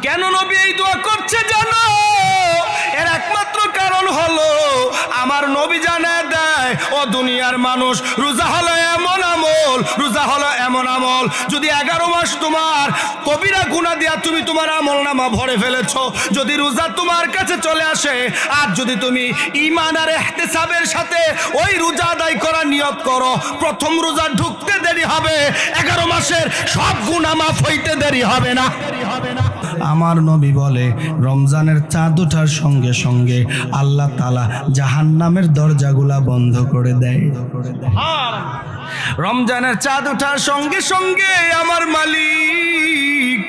কেন নবী এই দোয়া করছে জানো? এর একমাত্র কারণ হলো আমার নবী জানায় দেয়, ও দুনিয়ার মানুষ, রোজা হলো এমন আমল, রোজা হলো এমন আমল, যদি 11 মাস তোমার কবিরা গুনাহ দিয়া তুমি তোমার আমলনামা ভরে ফেলেছো, যদি রোজা তোমার কাছে চলে আসে, আর যদি তুমি ঈমান আর ইহতিসাবের সাথে ওই রোজা আদায় করার নিয়ত করো, প্রথম রোজা ঢুকতে দেরি হবে, 11 মাসের সব গুনাহ মাফ হইতে দেরি হবে না। আমার নবী বলে, রমজানের চাঁদ ওঠার সঙ্গে সঙ্গে আল্লাহ তাআলা জাহান্নামের দরজাগুলা বন্ধ করে দেয়। রমজানের চাঁদ ওঠার সঙ্গে সঙ্গে আমার মালিক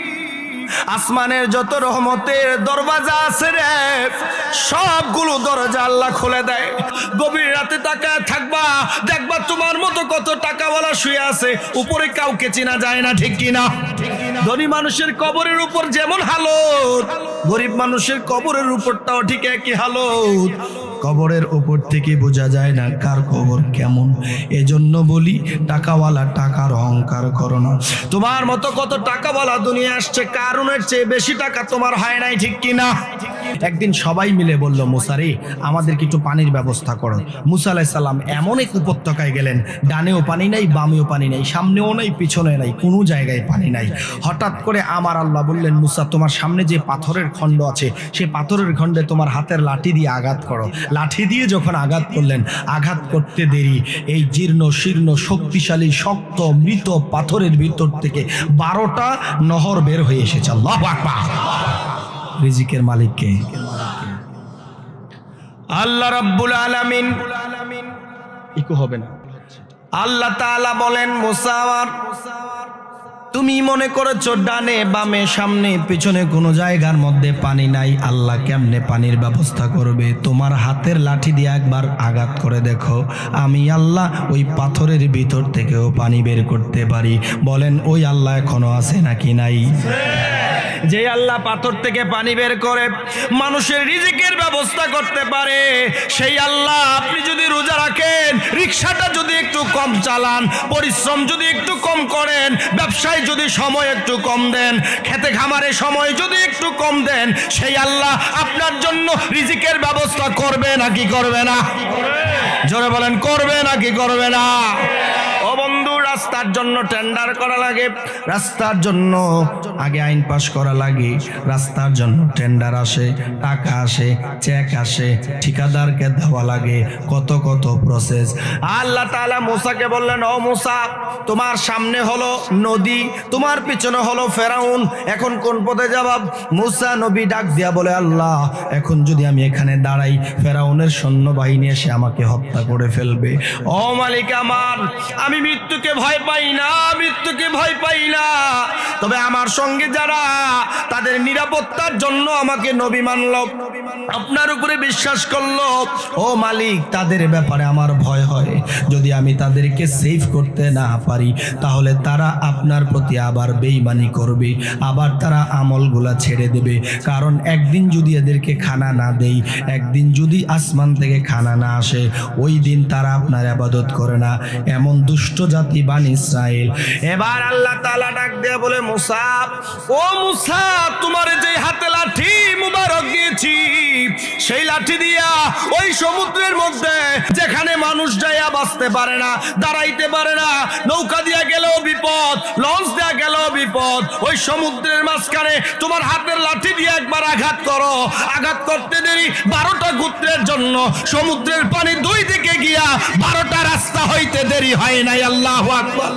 আসমানের যত রহমতের দরজা আছে রে, সবগুলো দরজা আল্লাহ খুলে দেয়। গভীর রাতে তাকায় থাকবা, দেখবা তোমার মতো কত টাকাওয়ালা শুয়ে আছে, উপরে কাউকে চেনা যায় না, ঠিক কিনা? ধনী মানুষের কবরের উপর যেমন হালত, গরিব মানুষের কবরের উপরটাও ঠিক একই হালত। কবরের উপর থেকে বোঝা যায় না কার কবর কেমন। এজন্য বলি, টাকাওয়ালা টাকার অহংকার করো না। তোমার মতো কত টাকাওয়ালা দুনিয়া আসছে, কারণের চেয়ে বেশি টাকা তোমার হয় নাই, ঠিক কিনা? একদিন সবাই মিলে বলল, মুসা রে, আমাদেরকে একটু পানির ব্যবস্থা করো। মুসা আলাইহিস সালাম এমন এক উপত্যকায় গেলেন, ডানেও পানি নাই, বামেও পানি নাই, সামনেও নাই, পিছনে নাই, কোনো জায়গায় পানি নাই। হঠাৎ করে আমার আল্লাহ বললেন, মুসা, তোমার সামনে যে পাথরের খণ্ড আছে, সেই পাথরের খণ্ডে তোমার হাতের লাঠি দিয়ে আঘাত করো। লাঠি দিয়ে যখন আঘাত করলেন, আঘাত করতে দেরি এই জীর্ণ শীর্ণ শক্তিশালী শক্ত মৃত পাথরের ভিতর থেকে 12টা নহর বের হয়ে এসেছে। আল্লাহু আকবার। রিজিকের মালিক কে? আল্লাহ রাব্বুল আলামিন। ইকো হবে না। আল্লাহ তাআলা বলেন, মুসা, তুমি মনে করেছো ডানে বামে সামনে পিছনে কোনো জায়গার মধ্যে পানি নাই, আল্লাহ কেমনে পানির ব্যবস্থা করবে? তোমার হাতের লাঠি দিয়ে একবার আঘাত করে দেখো, আমি আল্লাহ ওই পাথরের ভিতর থেকেও পানি বের করতে পারি। বলেন, ওই আল্লাহ এখনো আছে নাকি নাই? যে আল্লাহ পাথর থেকে পানি বের করে মানুষের রিজিকের ব্যবস্থা করতে পারে, সেই আল্লাহ আপনি যদি রোজা রাখেন, রিকশাটা যদি একটু কম চালান, পরিশ্রম যদি একটু কম করেন, ব্যবসায় যদি সময় একটু কম দেন, খেতে খামারে সময় যদি একটু কম দেন, সেই আল্লাহ আপনার জন্য রিজিকের ব্যবস্থা করবে নাকি করবে না? জোরে বলেন, করবে নাকি করবে না? ও বন্ধু, রাস্তার জন্য টেন্ডার করা লাগে, রাস্তার জন্য আগে আইন পাস করা লাগে, রাস্তার জন্য টেন্ডার আসে, টাকা আসে, চেক আসে, ঠিকাদারকে দেওয়া লাগে, কত কত প্রসেস। আল্লাহ তাআলা মুসাকে বললেন, ও মুসা, তোমার সামনে হলো নদী, তোমার পিছনে হলো ফেরাউন, এখন কোন পথে যাবা? মুসা নবী ডাক দিয়া বলে, আল্লাহ, এখন যদি আমি এখানে দাঁড়াই, ফেরাউনের সৈন্যবাহিনী এসে আমাকে হত্যা করে ফেলবে। ও মালিক আমার, আমি মৃত্যুকে ভয় পাই না, মৃত্যুকে ভয় পাই না, তবে আমার সঙ্গে যারা, তাদের নিরাপত্তার জন্য আমাকে নবী মানল, আপনার উপরে বিশ্বাস করলো, ও মালিক, তাদের ব্যাপারে আমার ভয় হয়। যদি আমি তাদেরকে সেভ করতে না পারি, তাহলে তারা আপনার প্রতি আবার বেঈমানি করবে, আবার তারা আমলগুলা ছেড়ে দেবে। কারণ একদিন যদি এদেরকে খানা না দেই, একদিন যদি আসমান থেকে খানা না আসে, ওই দিন তারা আপনার ইবাদত করে না। এমন দুষ্ট জাতি বানি ইসরাইল। এবার আল্লাহ তাআলা ডাক দেয়া বলে, মুসা, ও মুসা, তোমার যে হাতে লাঠি মুবারক দিয়েছি, সেই লাঠি দিয়া ওই সমুদ্রের মধ্যে যেখানে মানুষ যাইয়া বাঁচতে পারে না, দাঁড়াইতে পারে না, নৌকা দিয়া গেলেও বিপদ, লঞ্চ দিয়া গেলেও বিপদ, ওই সমুদ্রের মাঝখানে তোমার হাতের লাঠি দিয়ে একবার আঘাত করো। আঘাত করতে দেরি 12টা গোত্রের জন্য সমুদ্রের পানি 2 দিকে গিয়া 12টা রাস্তা হইতে দেরি হয় নাই। আল্লাহু আকবার।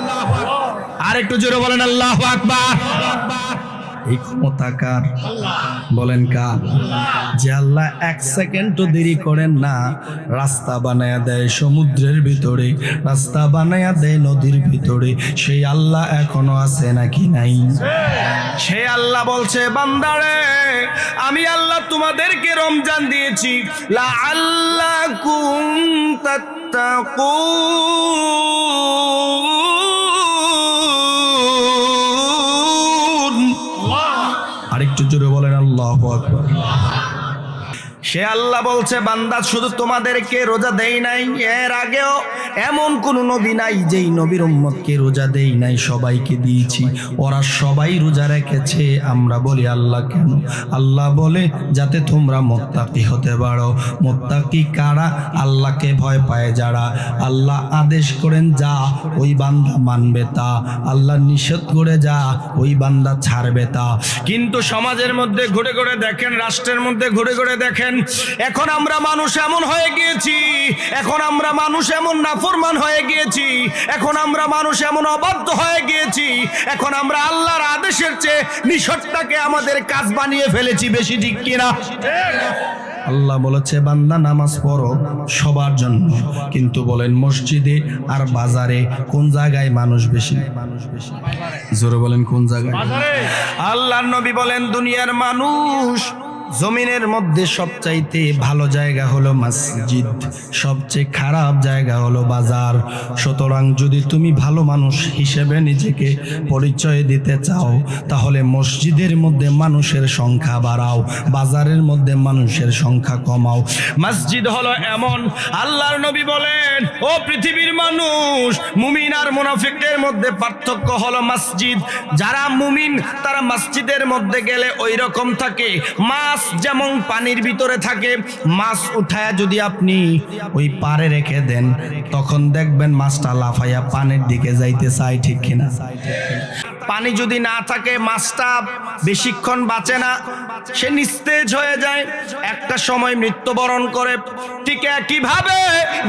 আর একটু জোরে বলেন, আল্লাহু আকবার। এই ক্ষমতা কার? বলেন কার? যে আল্লাহ 1 সেকেন্ডও দেরি করেন না, রাস্তা বানায়া দেয় সমুদ্রের ভিতরে, রাস্তা বানায়া দেয় নদীর ভিতরে, সেই আল্লাহ এখনো আছে নাকি নাই? সে আল্লাহ বলছে, বান্দারে, আমি আল্লাহ তোমাদেরকে রমজান দিয়েছি লাআল্লাকুম তাত্তাকুন। আরেকটু জোরে বলেন, আল্লাহু আকবার। সে আল্লাহ বলছে, বান্দা শুধু তোমাদেরকে রোজা দেই নাই, এর আগেও এমন কোন নবী নাই যেই নবীর উম্মতকে রোজা দেই নাই, সবাইকে দিয়েছি, ওরা সবাই রোজা রেখেছে। আমরা বলি আল্লাহ কেন? আল্লাহ বলে যাতে তোমরা মুত্তাকি হতে পারো। মুত্তাকি কারা? আল্লাহকে ভয় পায় যারা। আল্লাহ আদেশ করেন যা, ওই বান্দা মানবে তা। আল্লাহ নিষেধ করে যা, ওই বান্দা ছাড়বে তা। কিন্তু সমাজের মধ্যে ঘুরে ঘুরে দেখেন, রাষ্ট্রের মধ্যে ঘুরে ঘুরে দেখেন, এখন আমরা মানুষ এমন হয়ে গিয়েছি, এখন আমরা মানুষ এমন নাফরমান হয়ে গিয়েছি, এখন আমরা মানুষ এমন অবাধ্য হয়ে গিয়েছি, এখন আমরা আল্লাহর আদেশের চেয়ে নিষেধটাকে আমাদের কাজ বানিয়ে ফেলেছি। বেশি ঠিক কিনা? আল্লাহ বলেছে বান্দা নামাজ পড়ো সবার জন্য, কিন্তু বলেন মসজিদে আর বাজারে কোন জায়গায় মানুষ বেশি? জোরে বলেন কোন জায়গায়? আল্লাহর নবী বলেন দুনিয়ার মানুষ জমিনের মধ্যে সবচাইতে ভালো জায়গা হলো মসজিদ, সবচেয়ে খারাপ জায়গা হলো বাজার। সুতরাং যদি তুমি ভালো মানুষ হিসেবে নিজেকে পরিচয় দিতে চাও, তাহলে মসজিদের মধ্যে মানুষের সংখ্যা বাড়াও, বাজারের মধ্যে মানুষের সংখ্যা কমাও। মসজিদ হলো এমন, আল্লাহর নবী বলেন ও পৃথিবীর মানুষ, মুমিন আর মুনাফিকদের মধ্যে পার্থক্য হলো মসজিদ। যারা মুমিন তারা মসজিদের মধ্যে গেলে ওই রকম থাকে, মাছ যেমন পানির ভিতরে থাকে, মাছ উঠায়া যদি আপনি ওই পারে রেখে দেন, তখন দেখবেন মাছটা লাফাইয়া পানির দিকে যাইতে চায়। ঠিক কিনা? পানি যদি না থাকে মাছটা বেশিক্ষণ বাঁচে না, সে নিস্তেজ হয়ে যায়, একটা সময় মৃত্যুবরণ করে। ঠিক একইভাবে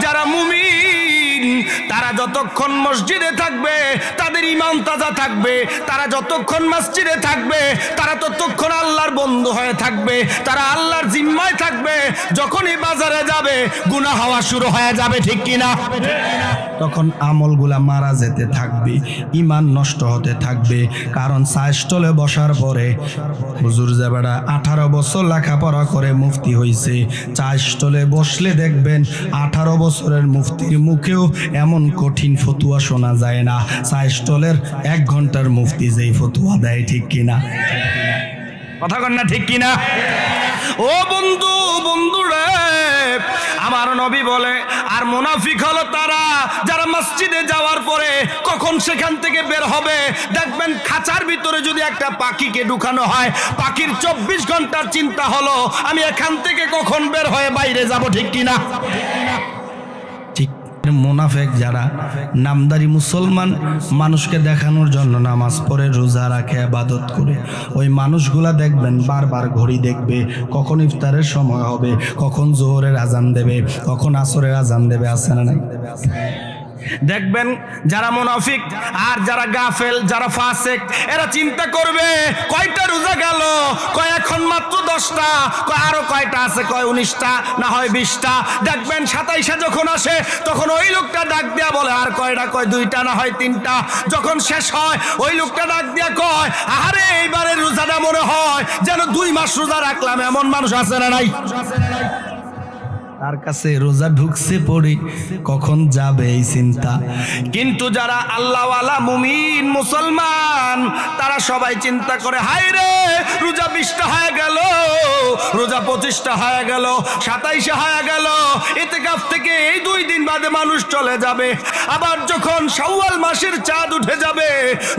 যারা মুমিন তারা যতক্ষণ মসজিদে থাকবে তাদের ঈমান তাজা থাকবে, তারা যতক্ষণ মসজিদে থাকবে তারা ততক্ষণ আল্লাহর বন্ধু হয়ে থাকবে, তারা আল্লাহর জিম্মায় থাকবে। যখনই বাজারে যাবে গুনাহ হওয়া শুরু হয়ে যাবে। ঠিক কিনা? তখন আমলগুলা মারা যেতে থাকবে, ঈমান নষ্ট হতে থাকবে। কারণ চায়ের বসার পরে হুজুর যাবেরা 18 বছর লেখাপড়া করে মুফতি হইছে, চায়ের বসলে দেখবেন 18 বছরের মুফতির মুখেও এমন কঠিন ফতুয়া শোনা যায় না, চায়ের 1 ঘন্টার মুফতি যেই ফতুয়া দেয়। ঠিক কিনা? কথা কন না? ঠিক কিনা? ও বন্ধু, বন্ধুরে আমার নবী বলে, আর মুনাফিক হলো তারা যারা মসজিদে যাওয়ার পরে কখন সেখান থেকে বের হবে। দেখবেন খাঁচার ভিতরে যদি একটা পাখিকে ঢুকানো হয়, পাখির 24 ঘন্টার চিন্তা হলো আমি এখান থেকে কখন বের হয়ে বাইরে যাব। ঠিক কিনা? ঠিক। মুনাফিক যারা নামদারি মুসলমান, মানুষকে দেখানোর জন্য নামাজ পড়ে, রোজা রাখে, ইবাদত করে, ওই মানুষগুলা দেখবেন বারবার ঘড়ি দেখবে, কখন ইফতারের সময় হবে, কখন জোহরের আজান দেবে, কখন আসরের আজান দেবে। আছে না নাই? দেখবেন যারা মুনাফিক আর যারা গাফেল, যারা ফাসিক, এরা চিন্তা করবে কয়টা রোজা গেল, কয় এখন মাত্র 10টা, কয় আরো কয়টা আছে, কয় 19টা, না হয় 20টা। দেখবেন 27 যখন আসে তখন ওই লোকটা ডাক দিয়া বলে আর কয়টা, কয় 2টা, না হয় 3টা। যখন শেষ হয় ওই লোকটা ডাক দিয়া কয় আরে এইবারে রোজাটা মনে হয় যেন 2 মাস রোজা রাখলাম। এমন মানুষ আছে না নাই? তার কাছে রোজা ঢুকছে পড়ে কখন যাবে এই চিন্তা। কিন্তু যারা আল্লাহওয়ালা মুমিন মুসলমান তারা সবাই চিন্তা করে হায় রে রোজা 20টা হয়ে গেল, রোজা 25টা হয়ে গেল, 27 হয়ে গেল, ইতিকাফ থেকে এই 2 দিন বাদে মানুষ চলে যাবে। আবার যখন শাওয়াল মাসের চাঁদ উঠে যাবে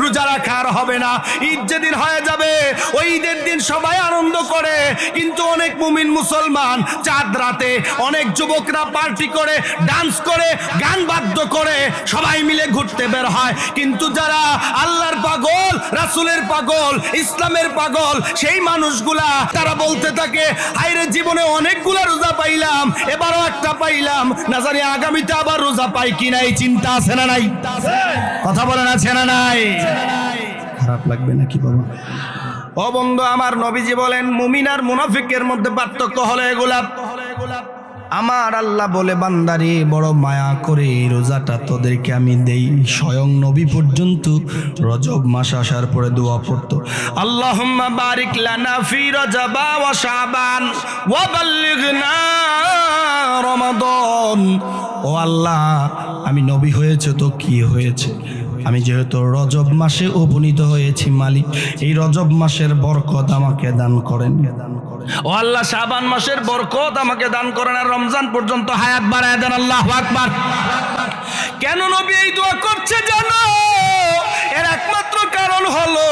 রোজা রাখা আর হবে না, ঈদ যেদিন হয়ে যাবে ওই ঈদের দিন সবাই আনন্দ করে। কিন্তু অনেক মুমিন মুসলমান চাঁদ রাতে অনেক যুবকরা পার্টি করে, ডান্স করে, গান বাদ্য করে সবাই মিলে ঘুরতে বের হয়। কিন্তু যারা আল্লাহর পাগল, রাসূলের পাগল, ইসলামের পাগল, সেই মানুষগুলা তারা বলতে থাকে হায়রে জীবনে অনেকগুলা রোজা পাইলাম, এবারও একটা পাইলাম, না জানি আগামীতে আবার রোজা পাই কিনা। এই চিন্তা আছে না নাই? কথা বলেন আছে না নাই? খারাপ লাগবে নাকি বাবা? ও বন্ধু আমার, নবীজি বলেন মুমিন আর মুনাফিকের মধ্যে পার্থক্য হলো এগুলা। আমার আল্লাহ বলে বান্দারে বড় মায়া করে এই রোজাটা তোদেরকে আমি দেই। স্বয়ং নবী পর্যন্ত রজব মাস আসার পরে দোয়া পড়তো, আল্লাহুম্মা বারিক লানা ফি রজবা ওয়া শাবান ওয়া বাল্লিগনা রমাদান। ও আল্লাহ, আমি নবী হয়েছে তো কি হয়েছে, আমি যেহেতু রজব মাসে উপনীত হয়েছি মালিক, এই রজব মাসের বরকত আমাকে দান করেন। ও আল্লাহ, শাবান মাসের বরকত আমাকে দান করেন, আর রমজান পর্যন্ত হায়াত বাড়ায় দেন। আল্লাহু আকবার। কেন নবী এই দোয়া করছে জানো? এর একমাত্র কারণ হলো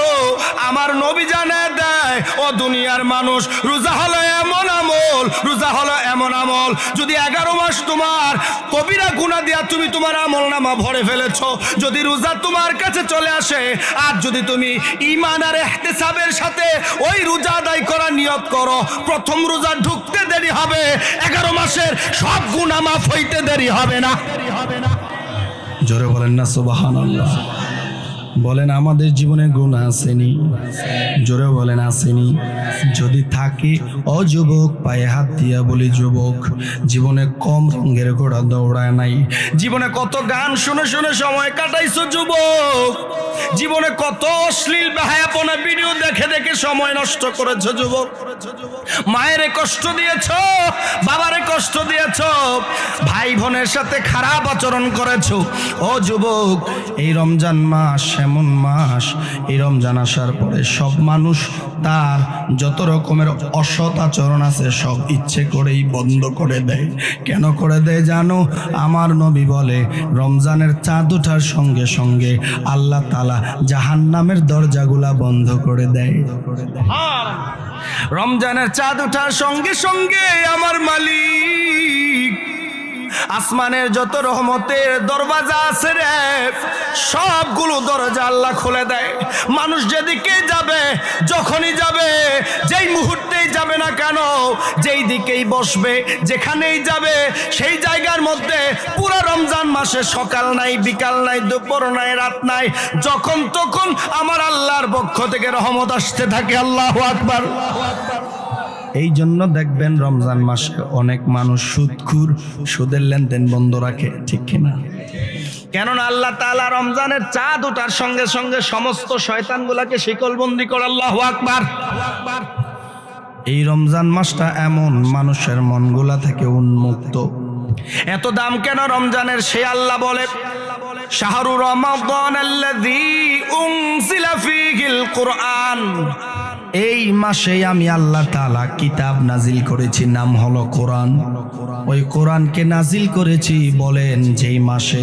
আমার নবী জানায় দেয়, ও দুনিয়ার মানুষ, রোজা হলো এমন আমল, রোজা হলো এমন আমল, যদি 11 মাস তোমার কবিরা গুনাহ দিয়া তুমি তোমার আমল নামা ভরে ফেলেছো, যদি রোজা তোমার কাছে চলে আসে, আর যদি তুমি ঈমান আর ইহতিসাবের সাথে ওই রোজা আদায় করার নিয়ত করো, প্রথম রোজা ঢুকতে দেরি হবে, 11 মাসের সব গুনাহ মাফ হইতে দেরি হবে না। জোরে বলেন না সুবহানাল্লাহ। বলেন আমাদের জীবনে গুনাহ আসেনি? জোরে বলেন আসেনি? যদি থাকে ও যুবক, পায়ে হাত দিয়া বলি যুবক, জীবনে কম রঙের ঘোড়া দৌড়ায় নাই, জীবনে কত গান শুনে শুনে সময় কাটাইছো যুবক, জীবনে কত অশ্লীল বেহায়াপনা ভিডিও দেখে দেখে সময় নষ্ট করেছো যুবক, মায়েরে কষ্ট দিয়েছো, বাবারে কষ্ট দিয়েছো, ভাই বোনের সাথে খারাপ আচরণ করেছো। ও যুবক, এই রমজান মাস এমন মাস, এই রমজান আসার পরে সব মানুষ তার যত রকমের অসৎ আচরণ আছে সব ইচ্ছে করেই বন্ধ করে দেয়। কেন করে দেয় জানো? আমার নবী বলে, রমজানের চাঁদ ওঠার সঙ্গে সঙ্গে আল্লাহ তাআলা জাহান্নামের দরজাগুলা বন্ধ করে দেয়। রমজানের চাঁদ ওঠার সঙ্গে সঙ্গে আমার মালিক আসমানের যত রহমতের দরজা আছে রে, সবগুলো দরজা আল্লাহ খুলে দেয়। মানুষ যেদিকে যাবে, যখনই যাবে, যেই মুহূর্তেই যাবে না কেন, যেই দিকেই বসবে, যেখানেই যাবে, সেই জায়গার মধ্যে পুরো রমজান মাসে সকাল নাই, বিকাল নাই, দুপুর নাই, রাত নাই, যখন তখন আমার আল্লাহর পক্ষ থেকে রহমত আসতে থাকে। আল্লাহু আকবার। এই জন্য দেখবেন রমজান মাসে অনেক মানুষ সুদখোর, সুদের লেনদেন বন্ধ রাখে, ঠিক কিনা? কেননা আল্লাহ তাআলা রমজানের চাঁদ ওঠার সঙ্গে সঙ্গে সমস্ত শয়তানগুলাকে শিকলবন্দি করে। আল্লাহু আকবার। এই রমজান মাসটা এমন, মানুষের মনগুলা থেকে উন্মুক্ত। এত দাম কেন রমজানের? সে আল্লাহ বলে, শাহরু রমাদানাল্লাযী উনজিলা ফীহিল কুরআন, এই মাসে আমি আল্লাহ তাআলা কিতাব নাজিল করেছি, নাম হলো কোরআন। ওই কোরআনকে নাজিল করেছি বলেন যেই মাসে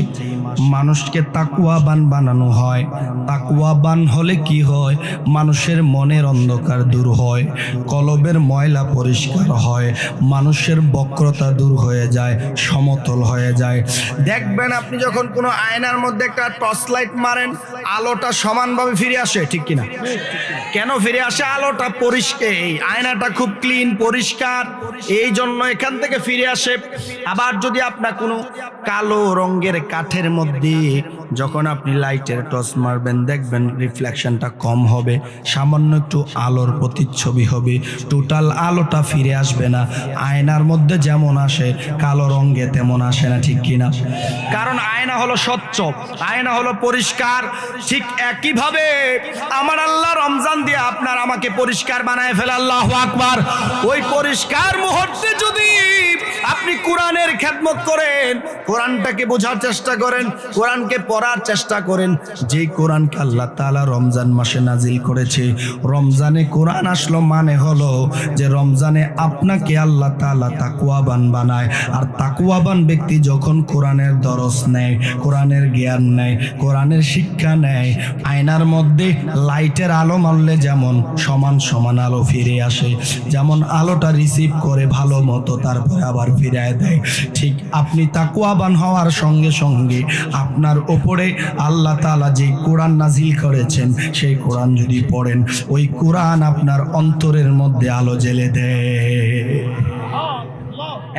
মানুষকে তাকওয়াবান বানানো হয়। তাকওয়াবান হলে কি হয়? মানুষের মনের অন্ধকার দূর হয়, কলবের ময়লা পরিষ্কার হয়, মানুষের বক্রতা দূর হয়ে যায়, সমতল হয়ে যায়। দেখবেন আপনি যখন কোনো আয়নার মধ্যে একটা টর্চ লাইট মারেন, আলোটা সমানভাবে ফিরে আসে, ঠিক কিনা? কেন ফিরে আসে? আলোটা পরিষ্কার, এই আয়নাটা খুব ক্লিন, পরিষ্কার, এই জন্য এখান থেকে ফিরে আসে। আবার যদি আপনার কোনো কালো রঙের কাঠের মধ্যে যখন আপনি লাইটের টর্চ মারবেন, দেখবেন রিফ্লেকশনটা কম হবে, সামান্য একটু আলোর প্রতিচ্ছবি হবে, টোটাল আলোটা ফিরে আসবে না। আয়নার মধ্যে যেমন আসে কালো রঙে তেমন আসে না, ঠিক কিনা? কারণ আয়না হলো স্বচ্ছ, আয়না হলো পরিষ্কার। ঠিক একইভাবে আমার আল্লাহ রমজান দিয়ে আপনার আমাকে পরিষ্কার বানায় ফেলে। আল্লাহু আকবার। ওই পরিষ্কার মুহূর্তে যদি আপনি কোরআনের খেদমত করেন, কোরআনটাকে বোঝার চেষ্টা করেন, কোরআনকে পড়ার চেষ্টা করেন, যে কোরআনকে আল্লাহ তাআলা রমজান মাসে নাজিল করেছে। রমজানে কোরআন আসলো মানে হলো যে রমজানে আপনাকে আল্লাহ তাআলা তাকওয়াবান বানায়। আর তাকওয়াবান ব্যক্তি যখন কোরআনের দরস নেয়, কোরআনের জ্ঞান নেয়, কোরআনের শিক্ষা নেয়, আয়নার মধ্যে লাইটের আলো মারলে যেমন সমান সমান আলো ফিরে আসে, যেমন আলোটা রিসিভ করে ভালো মতো তারপরে আবার ফিরায় দেয়, ঠিক আপনি তাকওয়াবান হওয়ার সঙ্গে সঙ্গে আপনার ওপরে আল্লাহ তাআলা যে কোরআন নাজিল করেছেন সেই কোরআন যদি পড়েন, ওই কোরআন আপনার অন্তরের মধ্যে আলো জ্বেলে দেয়।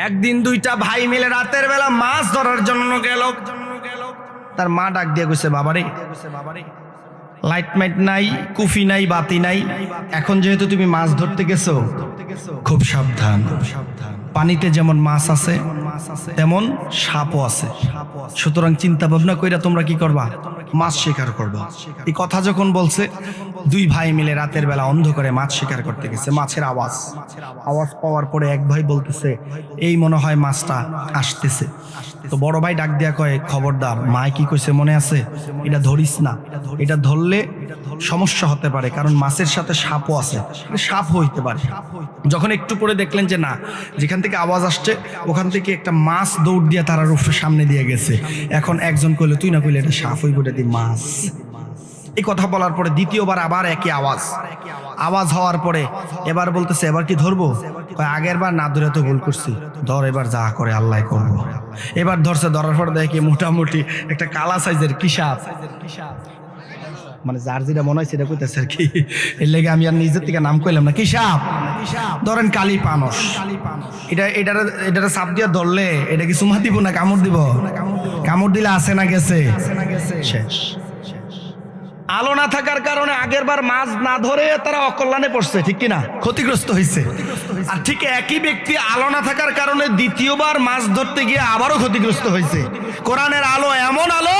একদিন দুইটা ভাই মিলে রাতের বেলা মাছ ধরার জন্য গেল। তার মা ডাক দিয়ে কইছে, বাবারে লাইট মাইট নাই, কুফি নাই, বাতি নাই, এখন যেহেতু তুমি মাছ ধরতে গেছো খুব সাবধান। পানিতে যেমন মাছ আছে তেমন সাপও আছে, সুতরাং চিন্তা ভাবনা কইরা তোমরা কি করবা? মাছ শিকার করবা। এই কথা যখন বলছে দুই ভাই মিলে রাতের বেলা অন্ধকারে মাছ শিকার করতে গেছে। মাছের আওয়াজ পাওয়ার পরে এক ভাই বলতেছে এই মনে হয় মাছটা আসতেছে। তো বড় ভাই ডাক দিয়া কয় খবরদার, মায় কি কইছে মনে আছে? এটা ধরিস না, এটা ধরলে সমস্যা হতে পারে, কারণ মাছের সাথে সাপও আছে, সাপ হইতে পারে। যখন একটু পরে দেখলেন যে না, যেখান থেকে আওয়াজ আসছে ওখান থেকে একটা মাছ দৌড় দিয়ে তারা রূপের সামনে দিয়ে গেছে। এখন একজন কইলে তুই না কইলে এটা সাপ হইব, এটা দিয়ে মাছ। এই কথা বলার পরে দ্বিতীয়বার আবার একই আওয়াজ হওয়ার পরে এবার বলতেছে এবার কি ধরবো? আগের বার না ধরে তো ভুল করছি, ধর এবার যা করে আল্লাহ করবো। এবার ধরছে, ধরার পরে দেখে মোটামুটি একটা কালা সাইজের কি সাপ, মানে যার যেটা মনে হয় সেটা কইতেছে আর কি, এর লেগে আমি আর নিজের থেকে নাম কইলাম না। কি সাপ? ধরেন কালি পানস। এটা সাপ দিয়ে ধরলে এটা কি চুমা দিব না কামড় দিব? কামড় দিলে আছে না গেছে? শেষ। আলো না থাকার কারণে আগের বার মাছ না ধরে তারা অকল্যাণে পড়ছে, ঠিক কিনা? ক্ষতিগ্রস্ত হয়েছে। আর ঠিক একই ব্যক্তি আলো না থাকার কারণে দ্বিতীয়বার মাছ ধরতে গিয়ে আবারও ক্ষতিগ্রস্ত হয়েছে। কোরআনের আলো এমন আলো,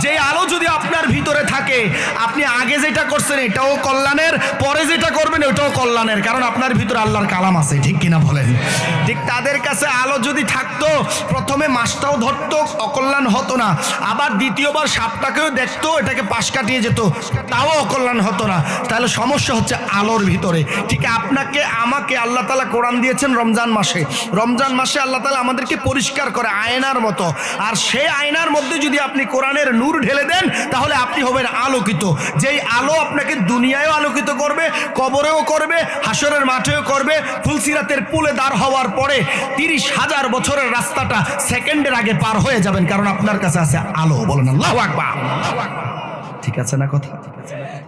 যে আলো যদি আপনার ভিতরে থাকে, আপনি আগে যেটা করছেন এটাও কল্যাণের, পরে যেটা করবেন ওটাও কল্যাণের, কারণ আপনার ভিতরে আল্লাহর কালাম আছে, ঠিক কিনা বলেন? ঠিক তাদের কাছে আলো যদি থাকতো, প্রথমে মাছটাও ধরতো, অকল্যাণ হতো না, আবার দ্বিতীয়বার সাপটাকেও দেখতো, এটাকে পাশ কাটিয়ে যেত, তাও অকল্যাণ হতো না। তাহলে সমস্যা হচ্ছে আলোর ভিতরে। ঠিক আপনাকে আমাকে আল্লাহ তাআলা কোরআন দিয়েছেন রমজান মাসে। রমজান মাসে আল্লাহ তাআলা আমাদেরকে পরিষ্কার করে আয়নার মতো, আর সেই আয়নার মধ্যে যদি আপনি কোরআনের নূর ঢেলে দেন তাহলে আপনি হবেন আলোকিত। যেই আলো আপনাকে দুনিয়ায়ও আলোকিত করবে, কবরেও করবে, হাসরের মাঠেও করবে। ফুলসিরাতের পুলে দাঁড় হওয়ার পরে 30,000 বছরের রাস্তাটা সেকেন্ডের আগে পার হয়ে যাবেন, কারণ আপনার কাছে আছে আলো। বলেন আল্লাহু আকবার। ঠিক আছে না কথা?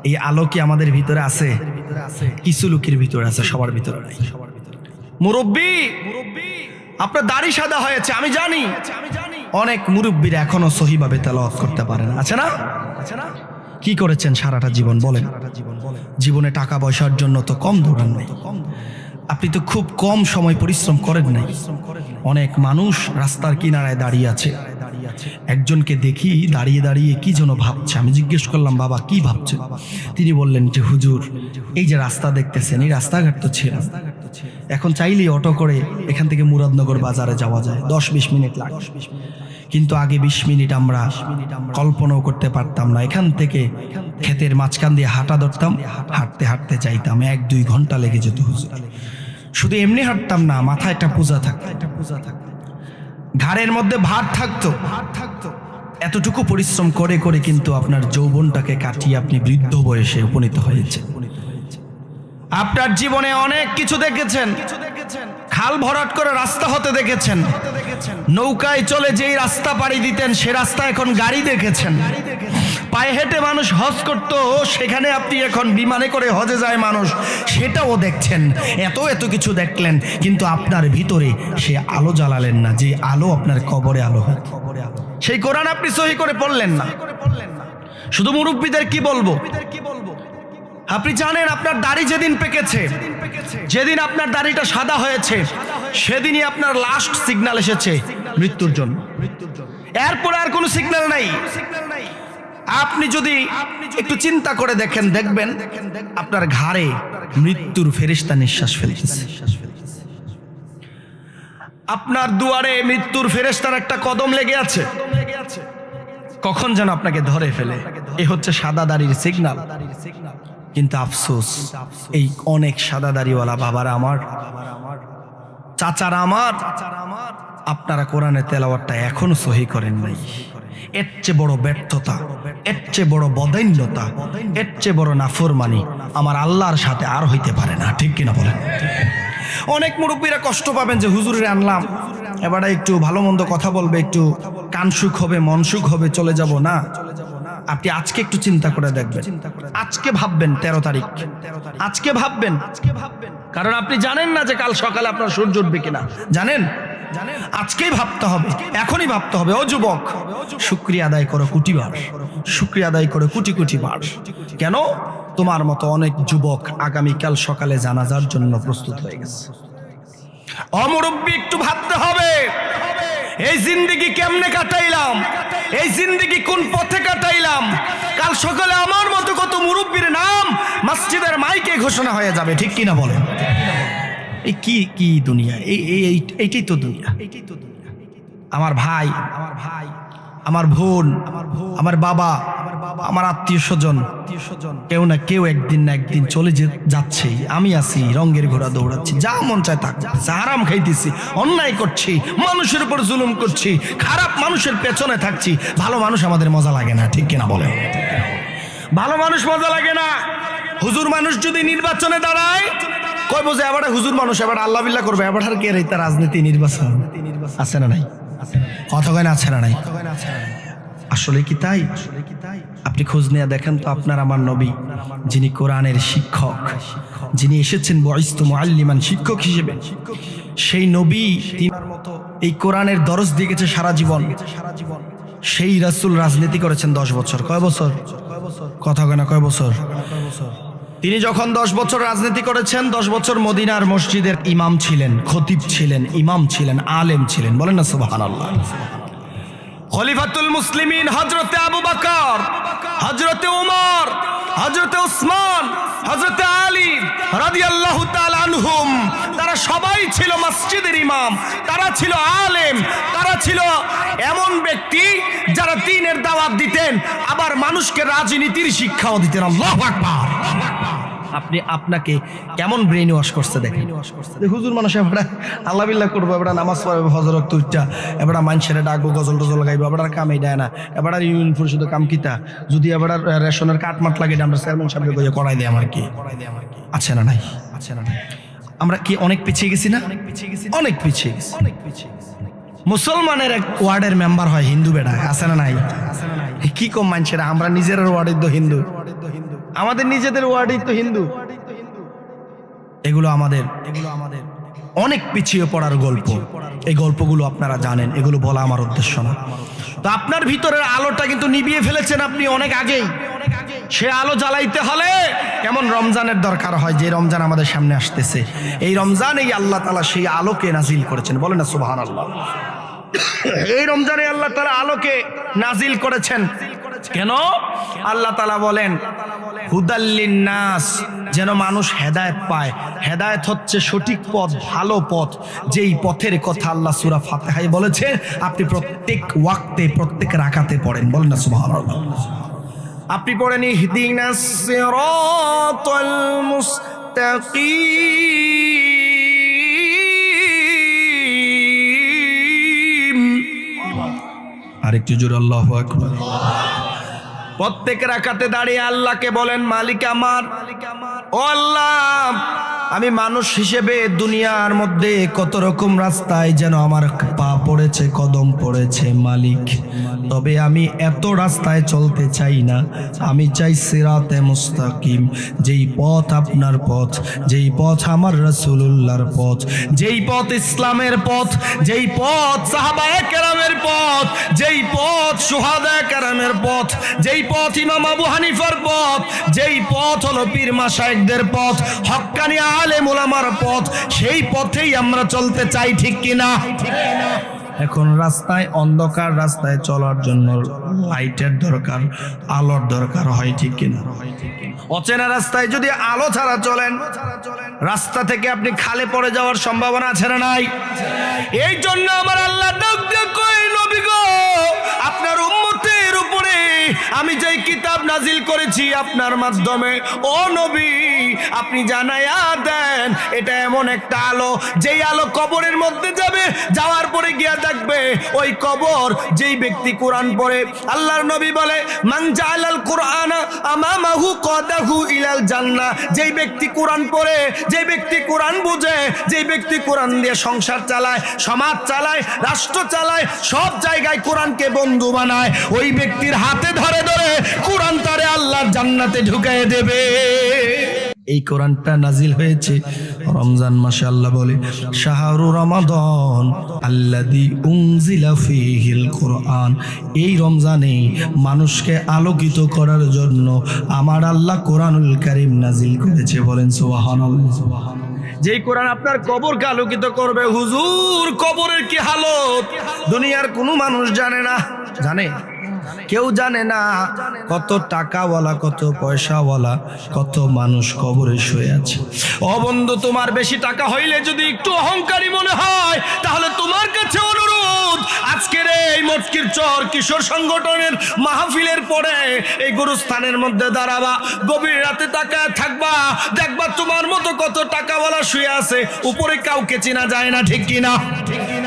এই আলো কি আমাদের ভিতরে আছে? কিছু লোকের ভিতরে আছে, সবার ভিতরে নাই। মুরব্বী, আপনার দাড়ি সাদা হয়েছে আমি জানি, অনেক মুরব্বীরা এখনো সহিভাবে তেলাওয়াত করতে পারে না, আছে না? কি করেছেন সারাটা জীবন বলেন? জীবনে টাকা পয়সার জন্য তো কম দৌড়ান নাই, আপনি তো খুব কম সময় পরিশ্রম করেন নাই। অনেক মানুষ রাস্তার কিনারায় দাঁড়িয়ে আছে, একজনকে দেখি দাঁড়িয়ে দাঁড়িয়ে কি যেন ভাবছে। আমি জিজ্ঞেস করলাম বাবা কি ভাবছেন? তিনি বললেন যে হুজুর, এই যে রাস্তা দেখতেছেন, এই রাস্তাঘাট তো ছিল, এখন চাইলেই অটো করে এখান থেকে মুরাদনগর বাজারে যাওয়া যায়, 10-20 মিনিট লাগে, কিন্তু আগে 20 মিনিট আমরা কল্পনাও করতে পারতাম না। এখান থেকে ক্ষেতের মাঝখান দিয়ে হাঁটা ধরতাম, হাঁটতে হাঁটতে যাইতাম, 1-2 ঘন্টা লেগে যেত হুজুর। শুধু এমনি হাঁটতাম না, মাথায় একটা পূজা থাকতো, ঘাড়ের মধ্যে ভার থাকতো। এতটুকু পরিশ্রম করে করে কিন্তু আপনার যৌবনটাকে কাটিয়ে আপনি বৃদ্ধ বয়সে উপনীত হয়েছে। আপনার জীবনে অনেক কিছু দেখেছেন, খাল ভরাট করে রাস্তা হতে দেখেছেন, নৌকায় চলে যেই রাস্তা পাড়ি দিতেন সে রাস্তা এখন গাড়ি দেখেছেন, পায়ে হেঁটে মানুষ হজ করত, সেখানে আপনি এখন বিমানে করে হজে যায় মানুষ, সেটাও দেখছেন। এত কিছু দেখলেন, কিন্তু আপনার ভিতরে সে আলো জ্বালালেন না, যে আলো আপনার কবরে আলো হয়। সেই কোরআন আপনি সহি করে পড়লেন না। শুধু মুরব্বীদের কি বলবো, আপনি জানেন আপনার দাড়ি যেদিন পেকেছে, যেদিন আপনার দাড়িটা সাদা হয়েছে, সেদিনই আপনার লাস্ট সিগন্যাল এসেছে মৃত্যুর জন্য। এরপর আর কোনো সিগন্যাল নাই। আপনি যদি একটু চিন্তা করে দেখেন, দেখবেন আপনার ঘাড়ে মৃত্যুর ফেরেশতা নিঃশ্বাস ফেলতেছে। আপনার দুয়ারে মৃত্যুর ফেরেশতার একটা কদম লেগে আছে, কখন যেন আপনাকে ধরে ফেলে। এ হচ্ছে সাদা দাড়ির সিগন্যাল। কিন্তু আফসোস, এই অনেক সাদা দাড়িওয়ালা বাবারা আমার, চাচারা আমার, আপনারা কোরআনের তেলাওয়াতটা এখনো সহি করেন নাই। এর চেয়ে বড় ব্যর্থতা, এর চেয়ে বড় বদান্যতা, এর চেয়ে বড় নাফরমানি আমার আল্লাহর সাথে আর হইতে পারে না, ঠিক কিনা বলেন? অনেক মুরব্বীরা কষ্ট পাবেন যে হুজুরে আনলাম, এবারে একটু ভালো মন্দ কথা বলবে, একটু কানসুখ হবে, মনসুখ হবে, চলে যাব না। আপনি আজকে একটু চিন্তা করে দেখবেন, আজকে ভাববেন 13 তারিখ, আজকে ভাববেন, কারণ আপনি জানেন না যে কাল সকালে আপনার সূর্য উঠবে কিনা, জানেন? আজকেই ভাবতে হবে, এখনই ভাবতে হবে। ও যুবক, শুকরিয়া আদায় করো কোটিবার, শুকরিয়া আদায় করো কোটি কোটি বার। কেন? তোমার মতো অনেক যুবক আগামীকাল সকালে জানাজার জন্য প্রস্তুত হয়ে গেছে। অমুরব্বী একটু ভাবতে হবে, এই জিন্দেগি কেমনে কাটাইলাম, এই জিন্দেগি কোন পথে কাটাইলাম। কাল সকালে আমার মতো কত মুরব্বীর নাম মসজিদের মাইকে ঘোষণা হয়ে যাবে, ঠিক কিনা বলেন? এই কি দুনিয়া, এইটাই তো দুনিয়া। আমার ভাই, আমার বোন, আমার বাবা, আমার আত্মীয় স্বজন, কেউ না কেউ একদিন না একদিন চলে যাচ্ছে। আমি আছি রঙের ঘোড়া দৌড়াচ্ছি, যা মন চায় তা হারাম খাইতেছি, অন্যায় করছি, মানুষের উপর জুলুম করছি, খারাপ মানুষের পেছনে থাকছি। ভালো মানুষ আমাদের মজা লাগে না, ঠিক কিনা বলেন? ভালো মানুষ মজা লাগে না। হুজুর মানুষ যদি নির্বাচনে দাঁড়ায়, কই বোঝে এবার হুজুর মানুষ, এবার আল্লাহ বিল্লাহ করবে, এবার আর কে রেতা রাজনীতি নির্বাচন আছে না নাই? কথা কয় না আছে না নাই? আসলে কি তাই? আপনি খোঁজ নিয়ে দেখেন তো, আপনার আমার নবী, যিনি কোরআনের শিক্ষক, যিনি এসেছেন বুইস্তু মুআল্লিমান, শিক্ষক হিসেবে, সেই নবী এই কোরআনের দরস দিয়ে গেছে সারা জীবন। সেই রাসূল রাজনীতি করেছেন 10 বছর। কয় বছর? কথা কয় না, কয় বছর? তিনি যখন 10 বছর রাজনীতি করেছেন, 10 বছর মদিনার মসজিদের ইমাম ছিলেন, খতিব ছিলেন, ইমাম ছিলেন, আলেম ছিলেন। বলেন না সুবহানাল্লাহ। খলিফাতুল মুসলিমিন হযরতে আবু বকর, হযরতে ওমর, হযরতে উসমান, হযরতে আলী রাদিয়াল্লাহু তাআলা আনহুম, তারা সবাই ছিল মসজিদের ইমাম, তারা ছিল আলেম, তারা ছিল এমন ব্যক্তি যারা দ্বীনের দাওয়াত দিতেন, আবার মানুষকে রাজনীতির শিক্ষাও দিতেন। আল্লাহু আকবার। আপনাকে কেমন ব্রেন ওয়াশ করছে দেখেন। হুজুর মানুষ এবার আল্লাহ বিল্লাহ করবো, এবার নামাজ পড়বে, ফজর ওয়াক্ত উঠা, এবার মানুষের ডাকবো, গজল টজল গাইবো, এবার কামই দেয় না, এবার ইউনিয়ন পরিষদের কাম কিতা, যদি এবার রেশনের কাটমাট লাগে আমরা চেয়ারম্যান সাহেবকে কইয়া করাই দেয় আমার কি আছে না নাই? আছে না নাই? আমরা কি অনেক পিছিয়ে গেছি না? অনেক পিছিয়ে গেছি। মুসলমানের এক ওয়ার্ডের মেম্বার হয় হিন্দু বেড়া, আছে না নাই? কি কম মানুষেরা, আমরা নিজের ওয়ার্ডের তো হিন্দু, আমাদের নিজেদের ওয়ার্ডই তো হিন্দু। এগুলো আমাদের অনেক পিছিয়ে পড়ার গল্প। এই গল্পগুলো আপনারা জানেন, এগুলো বলা আমার উদ্দেশ্য না। তো আপনার ভিতরের আলোটা কিন্তু নিভিয়ে ফেলেছেন আপনি অনেক আগেই। সে আলো জ্বালাইতে হলে কেমন রমজানের দরকার হয়, যে রমজান আমাদের সামনে আসতেছে। এই রমজানেই আল্লাহ তাআলা সেই আলোকে নাজিল করেছেন। বলেন না সুবহানাল্লাহ। এই রমজানে আল্লাহ তাআলা আলোকে নাজিল করেছেন। কেন? আল্লাহ তাআলা বলেন হুদাল্লিন নাস, যেন মানুষ হেদায়েত পায়। হেদায়েত হচ্ছে সঠিক পথ, ভালো পথ, যেই পথের কথা আল্লাহ সূরা ফাতিহায় বলেছে। আপনি প্রত্যেক ওয়াক্তে, প্রত্যেক রাকাতে পড়েন। বলেন না সুবহানাল্লাহ। আপনি পড়েন ইহদিনাস সিরাতাল মুস্তাকিম। আরেকটু জোরে আল্লাহু আকবার। প্রত্যেক রাকাতে দাঁড়িয়ে আল্লাহকে বলেন, মালিক আমার, ও আল্লাহ, আমি মানুষ হিসেবে দুনিয়ার মধ্যে কত রকম রাস্তায় যেন আমার পা পড়েছে, কদম পড়েছে মালিক, তবে আমি এত রাস্তায় চলতে চাই না। আমি চাই সিরাতে মুস্তাকিম, যেই পথ আপনার পথ, যেই পথ আমার রাসূলুল্লাহর পথ, যেই পথ ইসলামের পথ, যেই পথ সাহাবায়ে কেরামের পথ, যেই পথ শুহাদায়ে কেরামের পথ, যেই পথ ইমাম আবু হানিফার পথ, যেই পথ হলো পীর মাশায়েখদের পথ, হক্কানি আলেম উলামার পথ, সেই পথেই আমরা চলতে চাই, ঠিক কিনা? এখন রাস্তায় অন্ধকার, রাস্তায় চলার জন্য লাইটের দরকার, আলোর দরকার হয়, ঠিক কিনা? অচেনা রাস্তায় যদি আলো ছাড়া চলেন, রাস্তা থেকে আপনি খালে পড়ে যাওয়ার সম্ভাবনা আছে না নাই? এই জন্য আমার আল্লাহ ডাক দিয়ে কয়, নবী গো, আপনার উম্মতের উপরে আমি যেই কিতাব নাজিল করেছি আপনার মাধ্যমে, ও নবী, আপনি জানায়া দেন এটা এমন একটা আলো, যেই আলো কবরের মধ্যে যাবে, যাওয়ার পরে গিয়া দেখবে ওই কবর, যেই ব্যক্তি কোরআন পড়ে, আল্লাহর নবী বলে, মান জাআলাল কুরআনা আমামাহু কাদাহু ইলাল জান্নাহ, যেই ব্যক্তি কোরআন পড়ে, যেই ব্যক্তি কোরআন বুঝে, যেই ব্যক্তি কোরআন দিয়ে সংসার চালায়, সমাজ চালায়, রাষ্ট্র চালায়, সব জায়গায় কোরআনকে বন্ধু বানায়, ওই ব্যক্তির হাতে ধরে ধরে কোরআন তারে আল্লাহর জান্নাতে ঢুকায় দেবে। এই কোরআনটা নাজিল হয়েছে রমজান মাসে। আল্লাহ বলে, শাহরু রমাদান আল্লাযী উনজিলা ফীহিল কুরআন, এই রমজানে মানুষকে আলোকিত করার জন্য আমার আল্লাহ কোরআনুল কারীম নাজিল করেছে। বলেন সুবহানাল্লাহ। যেই কোরআন আপনার কবরকে আলোকিত করবে। হুজুর, কবরের কি হালত দুনিয়ার কোনো মানুষ জানে না। জানে? কেউ জানে না কত টাকাওয়ালা, কত পয়সাওয়ালা, কত মানুষ কবরে শুয়ে আছে। ও বন্ধু, তোমার বেশি টাকা হইলে যদি একটু অহংকারী মনে হয়, তাহলে তোমার কাছে অনুরোধ, আজকের এই মটকির চর কিশোর সংগঠনের মাহফিলের পরে এই গুরুস্থানের মধ্যে দাঁড়াবা, গভীর রাতে তাকায় থাকবা, দেখবা তোমার মতো কত টাকাওয়ালা শুয়ে আছে, উপরে কাউকে চেনা যায় না, ঠিক কিনা?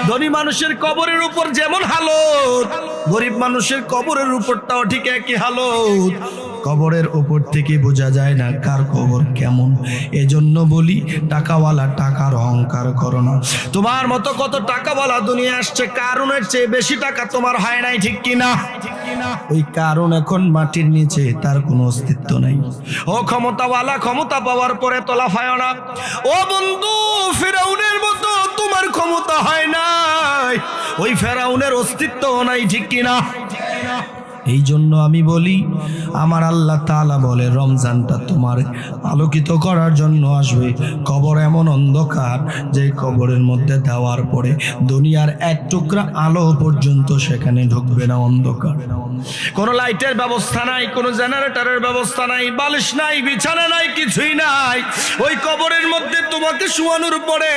ধনী মানুষের কবরের উপর যেমন হালত, গরিব মানুষের কবরের উপরটাও ঠিক একই হালত। কবরের উপর থেকে বোঝা যায় না কার কবর কেমন। এজন্য বলি, টাকাওয়ালা টাকার অহংকার করো না। তোমার মতো কত টাকাওয়ালা দুনিয়া আসছে, কারণের চেয়ে বেশি টাকা তোমার হয় নাই, ঠিক কিনা? ওই কারণ এখন মাটির নিচে, তার কোনো অস্তিত্ব নাই। ও ক্ষমতাওয়ালা, ক্ষমতা পাওয়ার পরে তোলা হয় না। ও বন্ধু, ফেরাউনের মতো তোমার ক্ষমতা হয় নাই, ওই ফেরাউনের অস্তিত্ব নাই, ঠিক কিনা? এই জন্য আমি বলি, আমার আল্লাহ তাআলা বলে রমজানটা তোমার আলোকিত করার জন্য আসবে। কবর এমন অন্ধকার যে কবরের মধ্যে দেওয়ার পরে দুনিয়ার এক টুকরা আলো পর্যন্ত সেখানে ঢুকবে না, অন্ধকার। কোনো লাইটের ব্যবস্থা নাই, কোনো জেনারেটরের ব্যবস্থা নাই, বালিশ নাই, বিছানা নাই, কিছুই নাই। ওই কবরের মধ্যে তোমাকে শোয়ানোর পরে